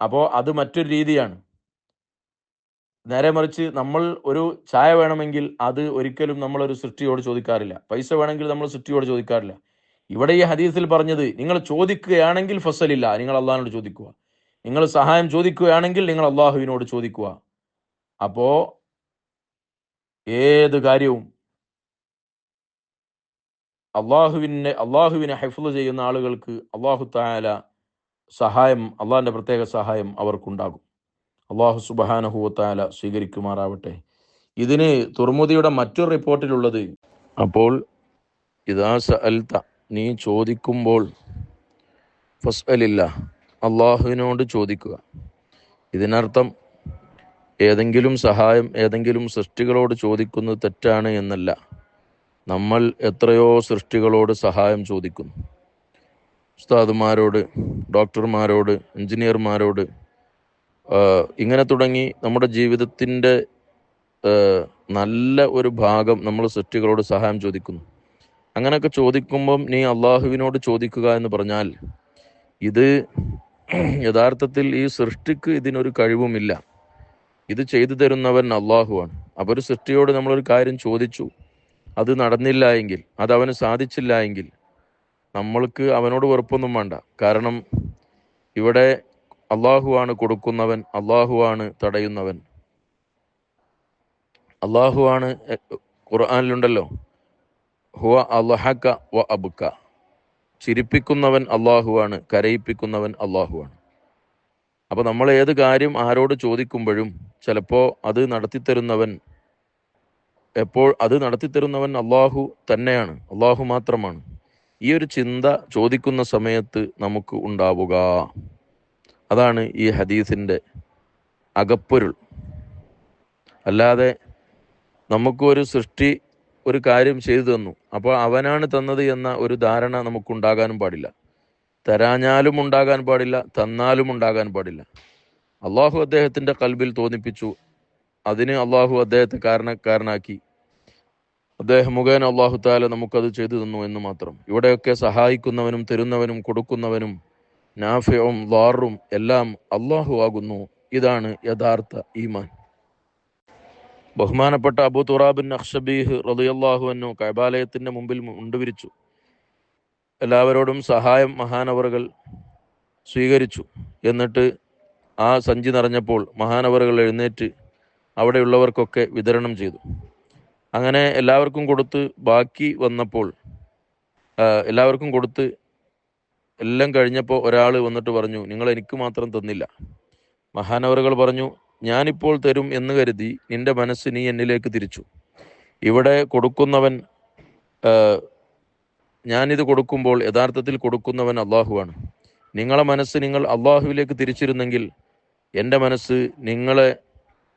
അപ്പോൾ അത് മറ്റൊരു രീതിയാണ്. നേരെ മറിച്ച് നമ്മൾ ഒരു ചായ വേണമെങ്കിൽ അത് ഒരിക്കലും നമ്മളൊരു സൃഷ്ടിയോട് ചോദിക്കാറില്ല. പൈസ വേണമെങ്കിൽ നമ്മൾ സൃഷ്ടിയോട് ചോദിക്കാറില്ല. ഇവിടെ ഈ ഹദീസിൽ പറഞ്ഞത്, നിങ്ങൾ ചോദിക്കുകയാണെങ്കിൽ ഫസലില്ല, നിങ്ങൾ അള്ളാഹിനോട് ചോദിക്കുക. നിങ്ങൾ സഹായം ചോദിക്കുകയാണെങ്കിൽ നിങ്ങൾ അള്ളാഹുവിനോട് ചോദിക്കുക. അപ്പോൾ ഏത് കാര്യവും അള്ളാഹുവിനെ ഹിഫ്ള് ചെയ്യുന്ന ആളുകൾക്ക് അള്ളാഹു തആല സഹായം, അള്ളാഹിൻ്റെ പ്രത്യേക സഹായം അവർക്കുണ്ടാകും. അള്ളാഹു സുബ്ഹാനഹു വ തആല സ്വീകരിക്കുമാറാവട്ടെ. ഇതിന് തുർമുദിയുടെ മറ്റൊരു റിപ്പോർട്ടിലുള്ളത്, അപ്പോൾ ഇദാ സഅൽത, നീ ചോദിക്കുമ്പോൾ ഫസ്അലില്ല, അള്ളാഹുവിനോട് ചോദിക്കുക. ഇതിനർത്ഥം ഏതെങ്കിലും സഹായം ഏതെങ്കിലും സൃഷ്ടികളോട് ചോദിക്കുന്നത് തെറ്റാണ് എന്നല്ല. നമ്മൾ എത്രയോ സൃഷ്ടികളോട് സഹായം ചോദിക്കുന്നു. ഉസ്താദുമാരോട്, ഡോക്ടർമാരോട്, എഞ്ചിനീയർമാരോട്, ഇങ്ങനെ തുടങ്ങി നമ്മുടെ ജീവിതത്തിൻ്റെ നല്ല ഒരു ഭാഗം നമ്മൾ സൃഷ്ടികളോട് സഹായം ചോദിക്കുന്നു. അങ്ങനെയൊക്കെ ചോദിക്കുമ്പം നീ അള്ളാഹുവിനോട് ചോദിക്കുക എന്ന് പറഞ്ഞാൽ ഇത് യഥാർത്ഥത്തിൽ ഈ സൃഷ്ടിക്ക് ഇതിനൊരു കഴിവുമില്ല. ഇത് ചെയ്തു തരുന്നവൻ അള്ളാഹുവാണ്. അപ്പോൾ ഒരു സൃഷ്ടിയോട് നമ്മളൊരു കാര്യം ചോദിച്ചു, അത് നടന്നില്ല എങ്കിൽ, അത് അവന് സാധിച്ചില്ല എങ്കിൽ നമ്മൾക്ക് അവനോട് വെറുപ്പൊന്നും വേണ്ട. കാരണം ഇവിടെ അള്ളാഹുവാണ് കൊടുക്കുന്നവൻ, അള്ളാഹുവാണ് തടയുന്നവൻ, അള്ളാഹുവാണ്. ഖുർആനിലുണ്ടല്ലോ, ഹുവ അൽഹക വ അബ്ക, ചിരിപ്പിക്കുന്നവൻ അള്ളാഹുവാണ്, കരയിപ്പിക്കുന്നവൻ അള്ളാഹുവാണ്. അപ്പോൾ നമ്മൾ ഏത് കാര്യം ആരോട് ചോദിക്കുമ്പോഴും ചിലപ്പോൾ അത് നടത്തിത്തരുന്നവൻ അള്ളാഹു തന്നെയാണ്, അള്ളാഹു മാത്രമാണ്. ഈ ഒരു ചിന്ത ചോദിക്കുന്ന സമയത്ത് നമുക്ക് ഉണ്ടാവുക. അതാണ് ഈ ഹദീസിൻ്റെ അകപ്പൊരുൾ. അല്ലാതെ നമുക്കൊരു സൃഷ്ടി ഒരു കാര്യം ചെയ്തു തന്നു, അപ്പോൾ അവനാണ് തന്നത് എന്ന ഒരു ധാരണ നമുക്കുണ്ടാകാനും പാടില്ല. തരാഞ്ഞാലും ഉണ്ടാകാൻ പാടില്ല, തന്നാലും ഉണ്ടാകാൻ പാടില്ല. അള്ളാഹു അദ്ദേഹത്തിൻ്റെ ഖൽബിൽ തോന്നിപ്പിച്ചു, അതിന് അള്ളാഹു അദ്ദേഹത്തെ കാരണക്കാരനാക്കി. അദ്ദേഹം മുഖേന അള്ളാഹു താല നമുക്കത് ചെയ്തു തന്നു എന്ന് മാത്രം. ഇവിടെയൊക്കെ സഹായിക്കുന്നവനും തരുന്നവനും കൊടുക്കുന്നവനും നാഫിയും ളാറും എല്ലാം അള്ളാഹു ആകുന്നു. ഇതാണ് യഥാർത്ഥ ഈമാൻ. ബഹുമാനപ്പെട്ട അബൂ തുറാബിൻ അഖ്ശബീഹ് റളിയല്ലാഹു അൻഹു കഅബാലയത്തിന്റെ മുമ്പിൽ മുണ്ടുവിരിച്ചു. എല്ലാവരോടും സഹായം മഹാനവറുകൾ സ്വീകരിച്ചു. എന്നിട്ട് ആ സഞ്ചി നിറഞ്ഞപ്പോൾ മഹാനവറുകൾ എഴുന്നേറ്റ് അവിടെയുള്ളവർക്കൊക്കെ വിതരണം ചെയ്തു. അങ്ങനെ എല്ലാവർക്കും കൊടുത്ത് ബാക്കി വന്നപ്പോൾ എല്ലാവർക്കും കൊടുത്ത് എല്ലാം കഴിഞ്ഞപ്പോൾ ഒരാൾ വന്നിട്ട് പറഞ്ഞു, നിങ്ങൾ എനിക്ക് മാത്രം തന്നില്ല. മഹാനവറുകൾ പറഞ്ഞു, ഞാനിപ്പോൾ തരും എന്ന് കരുതി നിന്റെ മനസ്സ് നീ എന്നിലേക്ക് തിരിച്ചു. ഇവിടെ കൊടുക്കുന്നവൻ, ഞാനിത് കൊടുക്കുമ്പോൾ യഥാർത്ഥത്തിൽ കൊടുക്കുന്നവൻ അള്ളാഹുവാണ്. നിങ്ങളെ മനസ്സ് നിങ്ങൾ അള്ളാഹുവിലേക്ക് തിരിച്ചിരുന്നെങ്കിൽ എൻ്റെ മനസ്സ്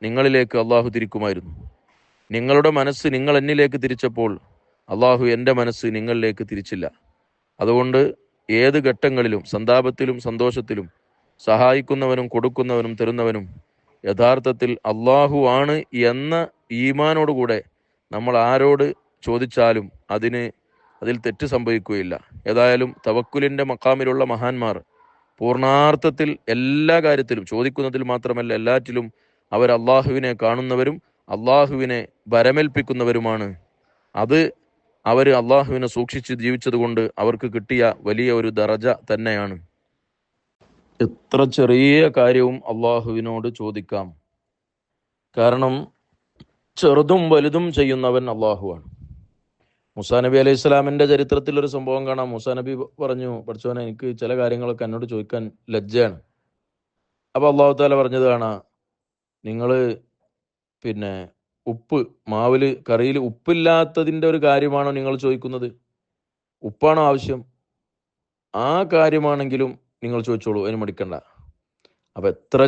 നിങ്ങളിലേക്ക് അള്ളാഹു തിരിക്കുമായിരുന്നു. നിങ്ങളുടെ മനസ്സ് നിങ്ങൾ എന്നിലേക്ക് തിരിച്ചപ്പോൾ അള്ളാഹു എൻ്റെ മനസ്സ് നിങ്ങളിലേക്ക് തിരിച്ചില്ല. അതുകൊണ്ട് ഏത് ഘട്ടങ്ങളിലും സന്താപത്തിലും സന്തോഷത്തിലും സഹായിക്കുന്നവനും കൊടുക്കുന്നവനും തരുന്നവനും യഥാർത്ഥത്തിൽ അള്ളാഹു ആണ് എന്ന ഈമാനോടുകൂടെ നമ്മൾ ആരോട് ചോദിച്ചാലും അതിൽ തെറ്റ് സംഭവിക്കുകയില്ല. ഏതായാലും തവക്കുലിൻ്റെ മക്കാമിലുള്ള മഹാന്മാർ പൂർണാർത്ഥത്തിൽ എല്ലാ കാര്യത്തിലും, ചോദിക്കുന്നതിൽ മാത്രമല്ല എല്ലാറ്റിലും അവർ അള്ളാഹുവിനെ കാണുന്നവരും അള്ളാഹുവിനെ ഭരമേൽപ്പിക്കുന്നവരുമാണ്. അത് അവർ അള്ളാഹുവിനെ സൂക്ഷിച്ച് ജീവിച്ചത് കൊണ്ട് അവർക്ക് കിട്ടിയ വലിയ ഒരു ദറജ തന്നെയാണ്. എത്ര ചെറിയ കാര്യവും അള്ളാഹുവിനോട് ചോദിക്കാം. കാരണം ചെറുതും വലുതും ചെയ്യുന്നവൻ അള്ളാഹുവാണ്. മൂസാ നബി അലൈഹി സ്വലാമിൻ്റെ ചരിത്രത്തിൽ ഒരു സംഭവം കാണാം. മൂസാ നബി പറഞ്ഞു, പഠിച്ചവനെ, എനിക്ക് ചില കാര്യങ്ങളൊക്കെ എന്നോട് ചോദിക്കാൻ ലജ്ജയാണ്. അപ്പോൾ അള്ളാഹു താല പറഞ്ഞത് കാണാം, നിങ്ങൾ ഉപ്പ്, മാവിൽ കറിയിൽ ഉപ്പില്ലാത്തതിൻ്റെ ഒരു കാര്യമാണോ നിങ്ങൾ ചോദിക്കുന്നത്? ഉപ്പാണോ ആവശ്യം? ആ കാര്യമാണെങ്കിലും നിങ്ങൾ ചോദിച്ചോളൂ, അതിന് മടിക്കണ്ട. അപ്പം എത്ര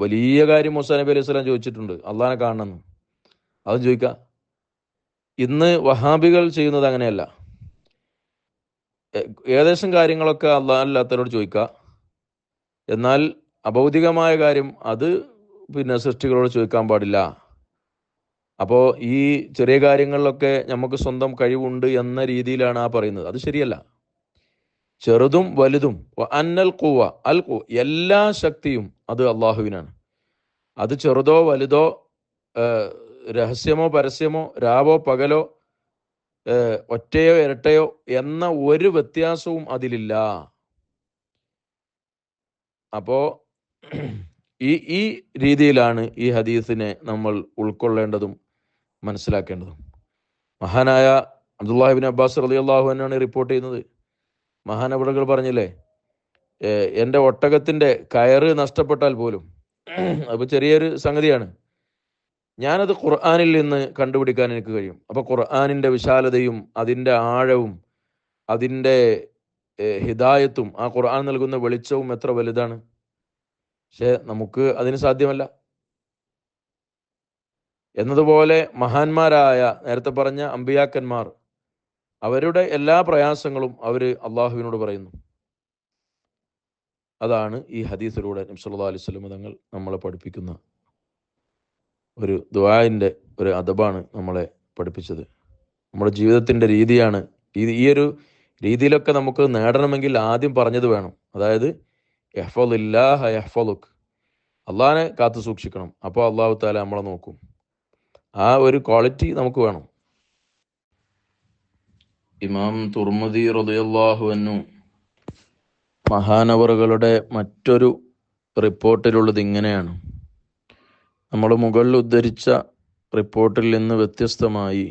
വലിയ കാര്യം മൂസാ നബി അലൈഹി സ്വലാം ചോദിച്ചിട്ടുണ്ട്, അള്ളാഹിനെ കാണണമെന്ന്. അതും ചോദിക്കാം. ഇന്ന് വഹാബികൾ ചെയ്യുന്നത് അങ്ങനെയല്ല. ഏകദേശം കാര്യങ്ങളൊക്കെ അല്ലാത്തവരോട് ചോദിക്കുക. എന്നാൽ അഭൗതികമായ കാര്യം അത് സൃഷ്ടികളോട് ചോദിക്കാൻ പാടില്ല. അപ്പോൾ ഈ ചെറിയ കാര്യങ്ങളിലൊക്കെ നമുക്ക് സ്വന്തം കഴിവുണ്ട് എന്ന രീതിയിലാണ് ആ പറയുന്നത്. അത് ശരിയല്ല. ചെറുതും വലുതും അന്നൽ ഖുവ അൽ ഖു എല്ലാ ശക്തിയും അത് അള്ളാഹുവിനാണ്. അത് ചെറുതോ വലുതോ, രഹസ്യമോ പരസ്യമോ, രാവോ പകലോ, ഒറ്റയോ ഇരട്ടയോ എന്ന ഒരു വ്യത്യാസവും അതിലില്ല. അപ്പോൾ ഈ രീതിയിലാണ് ഈ ഹദീസിനെ നമ്മൾ ഉൾക്കൊള്ളേണ്ടതും മനസ്സിലാക്കേണ്ടതും. മഹാനായ അബ്ദുല്ലാഹിബ്നു അബ്ബാസ് റളിയല്ലാഹു അൻഹുവാണ് റിപ്പോർട്ട് ചെയ്യുന്നത്. മഹാനവറുകൾ പറഞ്ഞില്ലേ, എൻ്റെ ഒട്ടകത്തിൻ്റെ കയറ് നഷ്ടപ്പെട്ടാൽ പോലും, അപ്പോൾ ചെറിയൊരു സംഗതിയാണ്, ഞാനത് ഖുർആനിൽ നിന്ന് കണ്ടുപിടിക്കാൻ എനിക്ക് കഴിയും. അപ്പോൾ ഖുർആനിൻ്റെ വിശാലതയും അതിൻ്റെ ആഴവും അതിൻ്റെ ഹിദായത്തും ആ ഖുർആൻ നൽകുന്ന വെളിച്ചവും എത്ര വലുതാണ്. പക്ഷെ നമുക്ക് അതിന് സാധ്യമല്ല. എന്നതുപോലെ മഹാന്മാരായ നേരത്തെ പറഞ്ഞ അമ്പിയാക്കന്മാർ അവരുടെ എല്ലാ പ്രയാസങ്ങളും അവർ അള്ളാഹുവിനോട് പറയുന്നു. അതാണ് ഈ ഹദീസിലൂടെ നബി സല്ലല്ലാഹു അലൈഹി വസല്ലം തങ്ങൾ നമ്മളെ പഠിപ്പിക്കുന്ന ഒരു ദുആഇൻ്റെ ഒരു അദബാണ് നമ്മളെ പഠിപ്പിച്ചത്. നമ്മുടെ ജീവിതത്തിൻ്റെ രീതിയാണ്. ഈ ഒരു രീതിയിലൊക്കെ നമുക്ക് നേടണമെങ്കിൽ ആദ്യം പറഞ്ഞത് വേണം. അതായത് യഹ്ഫളില്ലാഹ യഹ്ഫളുക്, അള്ളാഹിനെ കാത്തു സൂക്ഷിക്കണം. അപ്പോൾ അള്ളാഹു തആല നമ്മളെ നോക്കും. ആ ഒരു ക്വാളിറ്റി നമുക്ക് വേണം. ഇമാം തുർമുദി റളിയല്ലാഹു അൻഹു മഹാനവറുകളുടെ മറ്റൊരു റിപ്പോർട്ടിലുള്ളത് ഇങ്ങനെയാണ്. നമ്മൾ മുകളിൽ ഉദ്ധരിച്ച റിപ്പോർട്ടിൽ നിന്ന് വ്യത്യസ്തമായി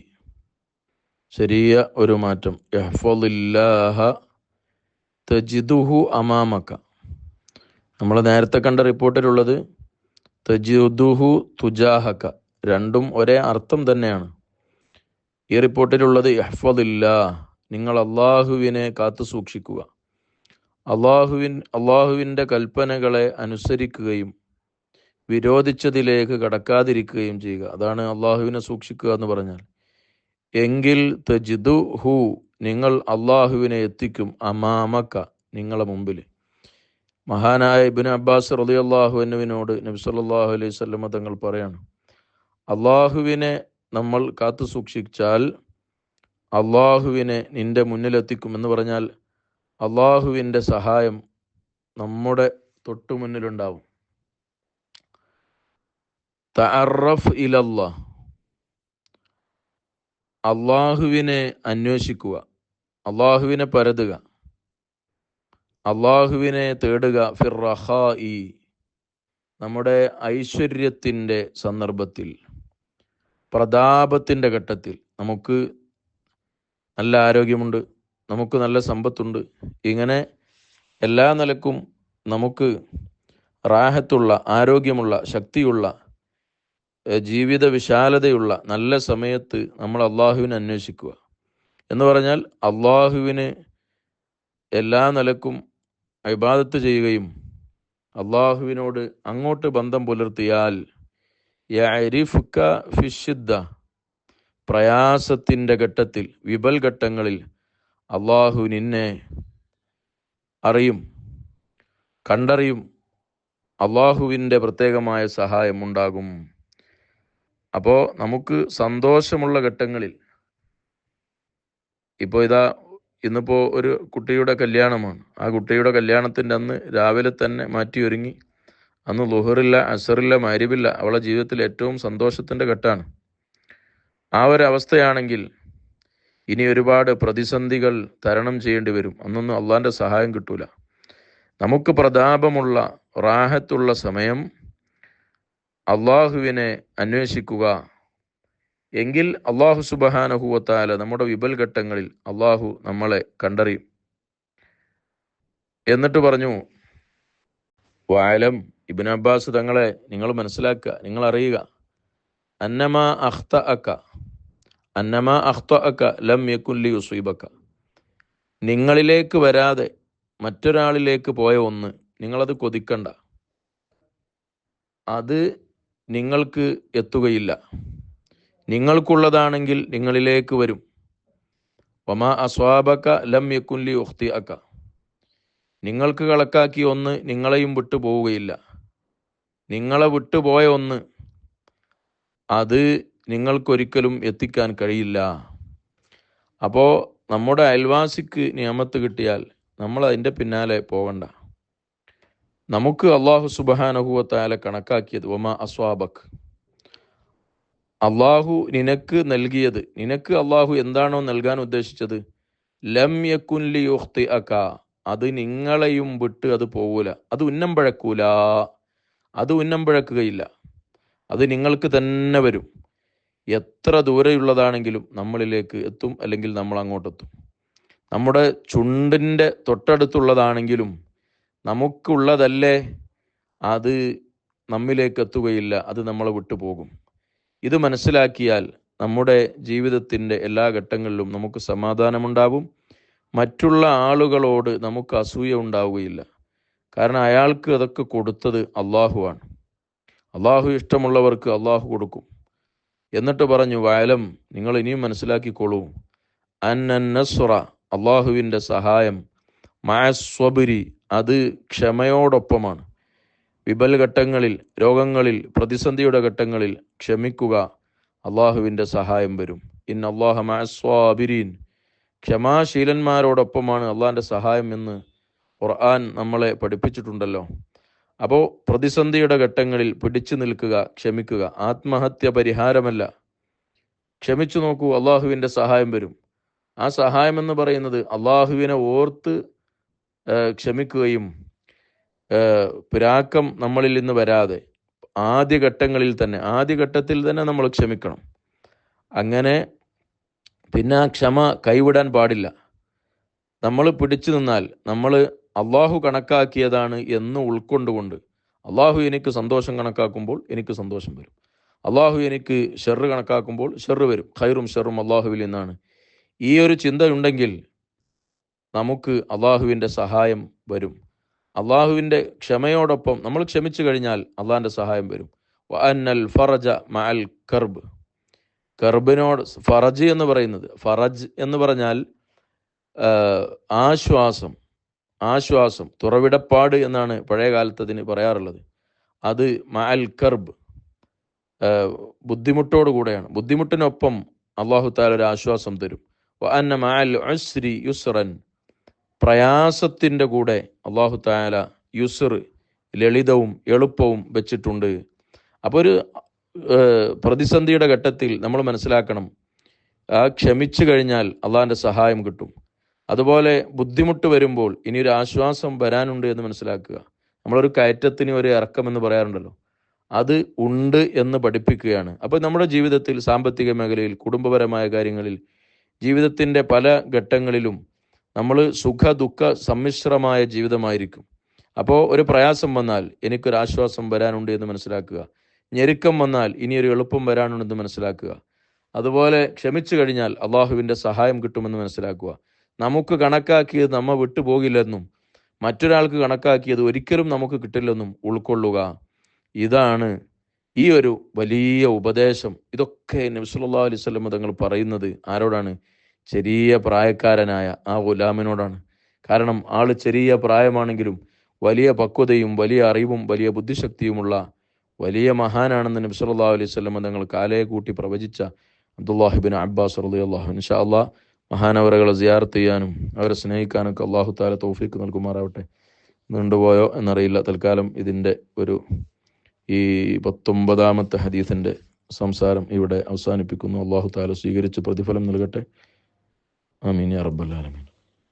ചെറിയ ഒരു മാറ്റം. യഹ്ഫളില്ലാഹ തജിദുഹു അമാമക. നമ്മൾ നേരത്തെ കണ്ട റിപ്പോർട്ടിലുള്ളത് തജിദുഹു തുജാഹക. രണ്ടും ഒരേ അർത്ഥം തന്നെയാണ്. ഈ റിപ്പോർട്ടിലുള്ളത് യഹ്ഫളില്ലാ, നിങ്ങൾ അള്ളാഹുവിനെ കാത്തു സൂക്ഷിക്കുക, അള്ളാഹുവിൻ്റെ കൽപ്പനകളെ അനുസരിക്കുകയും വിരോധിച്ചതിലേക്ക് കടക്കാതിരിക്കുകയും ചെയ്യുക. അതാണ് അള്ളാഹുവിനെ സൂക്ഷിക്കുക എന്ന് പറഞ്ഞാൽ. എങ്കിൽ തജിദുഹു, നിങ്ങൾ അള്ളാഹുവിനെ എത്തിക്കും, അമാമക, നിങ്ങളെ മുമ്പിൽ. മഹാനായ ഇബ്നു അബ്ബാസ് റളിയല്ലാഹു അൻഹുവിനോട് നബി സല്ലല്ലാഹു അലൈഹി വസല്ലം തങ്ങൾ പറയാണ്, അള്ളാഹുവിനെ നമ്മൾ കാത്തു സൂക്ഷിച്ചാൽ അള്ളാഹുവിനെ നിൻ്റെ മുന്നിലെത്തിക്കും. എന്ന് പറഞ്ഞാൽ അള്ളാഹുവിൻ്റെ സഹായം നമ്മുടെ തൊട്ടു മുന്നിലുണ്ടാവും. തഅറഫ് ഇലല്ലാഹ്, അള്ളാഹുവിനെ അന്വേഷിക്കുക, അള്ളാഹുവിനെ പരതുക, അള്ളാഹുവിനെ തേടുക. ഫിർറഖാഇ, നമ്മുടെ ഐശ്വര്യത്തിൻ്റെ സന്ദർഭത്തിൽ, പ്രതാപത്തിൻ്റെ ഘട്ടത്തിൽ. നമുക്ക് നല്ല ആരോഗ്യമുണ്ട്, നമുക്ക് നല്ല സമ്പത്തുണ്ട്, ഇങ്ങനെ എല്ലാ നിലക്കും നമുക്ക് റാഹത്തുള്ള, ആരോഗ്യമുള്ള, ശക്തിയുള്ള, ജീവിത വിശാലതയുള്ള നല്ല സമയത്ത് നമ്മൾ അള്ളാഹുവിനെ അന്വേഷിക്കുക. എന്ന് പറഞ്ഞാൽ അള്ളാഹുവിന് എല്ലാ നിലക്കും ഇബാദത്ത് ചെയ്യുകയും അള്ളാഹുവിനോട് അങ്ങോട്ട് ബന്ധം പുലർത്തിയാൽ യഅരിഫുക ഫിശ്ശിദ്ദ, പ്രയാസത്തിൻ്റെ ഘട്ടത്തിൽ, വിപൽ ഘട്ടങ്ങളിൽ അള്ളാഹു നിന്നെ അറിയും, കണ്ടറിയും. അള്ളാഹുവിൻ്റെ പ്രത്യേകമായ സഹായം ഉണ്ടാകും. അപ്പോൾ നമുക്ക് സന്തോഷമുള്ള ഘട്ടങ്ങളിൽ, ഇപ്പോൾ ഇന്നിപ്പോൾ ഒരു കുട്ടിയുടെ കല്യാണമാണ്. ആ കുട്ടിയുടെ കല്യാണത്തിൻ്റെ അന്ന് രാവിലെ തന്നെ മാറ്റി ഒരുങ്ങി, അന്ന് ളുഹറില്ല, അസറില്ല, മഗ്‌രിബില്ല, അവളുടെ ജീവിതത്തിൽ ഏറ്റവും സന്തോഷത്തിൻ്റെ ഘട്ടമാണ്. ആ ഒരു അവസ്ഥയാണെങ്കിൽ ഇനി ഒരുപാട് പ്രതിസന്ധികൾ തരണം ചെയ്യേണ്ടി വരും. അന്നൊന്നും അള്ളാഹിൻ്റെ സഹായം കിട്ടൂല. നമുക്ക് പ്രതാപമുള്ള, റാഹത്തുള്ള സമയം അള്ളാഹുവിനെ അന്വേഷിക്കുക. എങ്കിൽ അള്ളാഹു സുബ്ഹാനഹു വ തആല നമ്മുടെ വിപൽ ഘട്ടങ്ങളിൽ അള്ളാഹു നമ്മളെ കണ്ടറിയും. എന്നിട്ട് പറഞ്ഞു, വഅലം, ഇബ്നു അബ്ബാസ് തങ്ങളെ നിങ്ങൾ മനസ്സിലാക്കുക, നിങ്ങൾ അറിയുക, അന്നമാ അഖ്തഅക ലം യകുൻ ലിയുസീബക, നിങ്ങളിലേക്ക് വരാതെ മറ്റൊരാളിലേക്ക് പോയ ഒന്ന് നിങ്ങളത് കൊതിക്കണ്ട, അത് നിങ്ങൾക്ക് എത്തുകയില്ല. നിങ്ങൾക്കുള്ളതാണെങ്കിൽ നിങ്ങളിലേക്ക് വരും. വമാ അസ്വാബക ലം യകുൻ ലിയുഖ്തിഅക, നിങ്ങൾക്ക് കണക്കാക്കിയ ഒന്ന് നിങ്ങളെയും വിട്ടു പോവുകയില്ല. നിങ്ങളെ വിട്ടുപോയ ഒന്ന് അത് നിങ്ങൾക്കൊരിക്കലും എത്തിക്കാൻ കഴിയില്ല. അപ്പോൾ നമ്മുടെ അയൽവാസിക്ക് നിയമത്ത് കിട്ടിയാൽ നമ്മൾ അതിൻ്റെ പിന്നാലെ പോകണ്ട. നമുക്ക് അള്ളാഹു സുബ്ഹാനഹു വ തആല കണക്കാക്കിയത്, വമാ അസ്വാബക്, അള്ളാഹു നിനക്ക് നൽകിയത്, നിനക്ക് അള്ളാഹു എന്താണോ നൽകാൻ ഉദ്ദേശിച്ചത്, ലം യകുൻ ലിയുഖ്തിഅക, അത് നിങ്ങളെയും വിട്ട് അത് പോകൂല, അത് ഉന്നം പഴക്കൂല, അത് ഉന്നം പഴക്കുകയില്ല, അത് നിങ്ങൾക്ക് തന്നെ വരും. എത്ര ദൂരെയുള്ളതാണെങ്കിലും നമ്മളിലേക്ക് എത്തും, അല്ലെങ്കിൽ നമ്മൾ അങ്ങോട്ടെത്തും. നമ്മുടെ ചുണ്ടിൻ്റെ തൊട്ടടുത്തുള്ളതാണെങ്കിലും നമുക്കുള്ളതല്ലേ, അത് നമ്മിലേക്ക് എത്തുകയില്ല, അത് നമ്മളെ വിട്ടുപോകും. ഇത് മനസ്സിലാക്കിയാൽ നമ്മുടെ ജീവിതത്തിൻ്റെ എല്ലാ ഘട്ടങ്ങളിലും നമുക്ക് സമാധാനമുണ്ടാവും. മറ്റുള്ള ആളുകളോട് നമുക്ക് അസൂയ ഉണ്ടാവുകയില്ല. കാരണം അയാൾക്ക് അതൊക്കെ കൊടുത്തത് അള്ളാഹുവാണ്. അള്ളാഹു ഇഷ്ടമുള്ളവർക്ക് അള്ളാഹു കൊടുക്കും. എന്നിട്ട് പറഞ്ഞു, വഅലം, നിങ്ങൾ ഇനിയും മനസ്സിലാക്കിക്കോളൂ, അന്നൻ നസ്റ, അള്ളാഹുവിൻ്റെ സഹായം, മഅസ്വബ്രി, അത് ക്ഷമയോടൊപ്പമാണ്. വിപൽ ഘട്ടങ്ങളിൽ, രോഗങ്ങളിൽ, പ്രതിസന്ധിയുടെ ഘട്ടങ്ങളിൽ ക്ഷമിക്കുക, അള്ളാഹുവിൻ്റെ സഹായം വരും. ഇന്നല്ലാഹ മഅസ്വാബിരീൻ, ക്ഷമാശീലന്മാരോടൊപ്പമാണ് അള്ളാഹിൻ്റെ സഹായം എന്ന് ഖുർആൻ നമ്മളെ പഠിപ്പിച്ചിട്ടുണ്ടല്ലോ. അപ്പോൾ പ്രതിസന്ധിയുടെ ഘട്ടങ്ങളിൽ പിടിച്ചു നിൽക്കുക, ക്ഷമിക്കുക. ആത്മഹത്യ പരിഹാരമല്ല. ക്ഷമിച്ചു നോക്കൂ, അള്ളാഹുവിൻ്റെ സഹായം വരും. ആ സഹായം എന്ന് പറയുന്നത് അള്ളാഹുവിനെ ഓർത്ത് ക്ഷമിക്കുകയും പിരാക്കം നമ്മളിൽ നിന്ന് വരാതെ ആദ്യഘട്ടത്തിൽ തന്നെ നമ്മൾ ക്ഷമിക്കണം. അങ്ങനെ പിന്നെ ആ ക്ഷമ കൈവിടാൻ പാടില്ല. നമ്മൾ പിടിച്ചു നിന്നാൽ, നമ്മൾ അള്ളാഹു കണക്കാക്കിയതാണ് എന്ന് ഉൾക്കൊണ്ടുകൊണ്ട്, അള്ളാഹു എനിക്ക് സന്തോഷം കണക്കാക്കുമ്പോൾ എനിക്ക് സന്തോഷം വരും, അള്ളാഹു എനിക്ക് ഷെറ് കണക്കാക്കുമ്പോൾ ഷെറ് വരും, ഖൈറും ഷെറും അള്ളാഹുവിൽ നിന്നാണ്. ഈ ഒരു ചിന്തയുണ്ടെങ്കിൽ നമുക്ക് അള്ളാഹുവിൻ്റെ സഹായം വരും. അള്ളാഹുവിൻ്റെ ക്ഷമയോടൊപ്പം നമ്മൾ ക്ഷമിച്ചു കഴിഞ്ഞാൽ അള്ളാഹിൻ്റെ സഹായം വരും. വഅന്നൽ ഫറജ മഅൽ കർബ്, കർബിനോട്, ഫറജ് എന്ന് പറയുന്നത്, ഫറജ് എന്ന് പറഞ്ഞാൽ ആശ്വാസം, തുറവിടപ്പാട് എന്നാണ് പഴയ കാലത്ത് അതിന് പറയാറുള്ളത്. അത് മഅൽ കർബ്, ബുദ്ധിമുട്ടോടു കൂടെയാണ്. ബുദ്ധിമുട്ടിനൊപ്പം അള്ളാഹു തആല ഒരു ആശ്വാസം തരും. വഅന്ന മഅൽ ഉസ്രി യുസ്റൻ, പ്രയാസത്തിൻ്റെ കൂടെ അല്ലാഹു തആല യുസ്ർ, ലളിതവും എളുപ്പവും വെച്ചിട്ടുണ്ട്. അപ്പോൾ ഒരു പ്രതിസന്ധിയുടെ ഘട്ടത്തിൽ നമ്മൾ മനസ്സിലാക്കണം, ക്ഷമിച്ചു കഴിഞ്ഞാൽ അള്ളാഹിൻ്റെ സഹായം കിട്ടും. അതുപോലെ ബുദ്ധിമുട്ട് വരുമ്പോൾ ഇനിയൊരു ആശ്വാസം വരാനുണ്ട് എന്ന് മനസ്സിലാക്കുക. നമ്മളൊരു കയറ്റത്തിന് ഒരു ഇറക്കമെന്ന് പറയാറുണ്ടല്ലോ, അത് ഉണ്ട് എന്ന് പഠിപ്പിക്കുകയാണ്. അപ്പോൾ നമ്മുടെ ജീവിതത്തിൽ, സാമ്പത്തിക മേഖലയിൽ, കുടുംബപരമായ കാര്യങ്ങളിൽ, ജീവിതത്തിൻ്റെ പല ഘട്ടങ്ങളിലും നമ്മൾ സുഖ ദുഃഖ സമ്മിശ്രമായ ജീവിതമായിരിക്കും. അപ്പോൾ ഒരു പ്രയാസം വന്നാൽ എനിക്കൊരാശ്വാസം വരാനുണ്ട് എന്ന് മനസ്സിലാക്കുക. ഞെരുക്കം വന്നാൽ ഇനിയൊരു എളുപ്പം വരാനുണ്ടെന്ന് മനസ്സിലാക്കുക. അതുപോലെ ക്ഷമിച്ചു കഴിഞ്ഞാൽ അള്ളാഹുവിൻ്റെ സഹായം കിട്ടുമെന്ന് മനസ്സിലാക്കുക. നമുക്ക് കണക്കാക്കിയത് നമ്മ വിട്ടുപോകില്ലെന്നും മറ്റൊരാൾക്ക് കണക്കാക്കിയത് ഒരിക്കലും നമുക്ക് കിട്ടില്ലെന്നും ഉൾക്കൊള്ളുക. ഇതാണ് ഈ ഒരു വലിയ ഉപദേശം. ഇതൊക്കെ നബി സല്ലല്ലാഹു അലൈഹി വസല്ലം തങ്ങൾ പറയുന്നത് ആരോടാണ്? ചെറിയ പ്രായക്കാരനായ ആ ഗുലാമിനോടാണ്. കാരണം ആള് ചെറിയ പ്രായമാണെങ്കിലും വലിയ പക്വതയും വലിയ അറിവും വലിയ ബുദ്ധിശക്തിയുമുള്ള വലിയ മഹാനാണെന്ന് നബി സല്ലല്ലാഹു അലൈഹി വസല്ലം തങ്ങൾ കാലയെ കൂട്ടി പ്രവചിച്ച അബ്ദുല്ലാഹി ഇബ്നു അബ്ബാസ് റളിയല്ലാഹു അൻഹു. ഇൻഷാ അല്ലാഹ് മഹാനവറുകളെ സിയാറത്ത് ചെയ്യാനും അവരെ സ്നേഹിക്കാനൊക്കെ അല്ലാഹു തആല തൗഫീഖ് നൽകുമാറാവട്ടെ. നീണ്ടുപോയോ എന്നറിയില്ല. തൽക്കാലം ഇതിൻ്റെ ഈ 19ാമത്തെ ഹദീസിൻ്റെ സംസാരം ഇവിടെ അവസാനിപ്പിക്കുന്നു. അല്ലാഹു തആല സ്വീകരിച്ച് പ്രതിഫലം നൽകട്ടെ. ആമീൻ യാ റബ്ബൽ ആലമീൻ.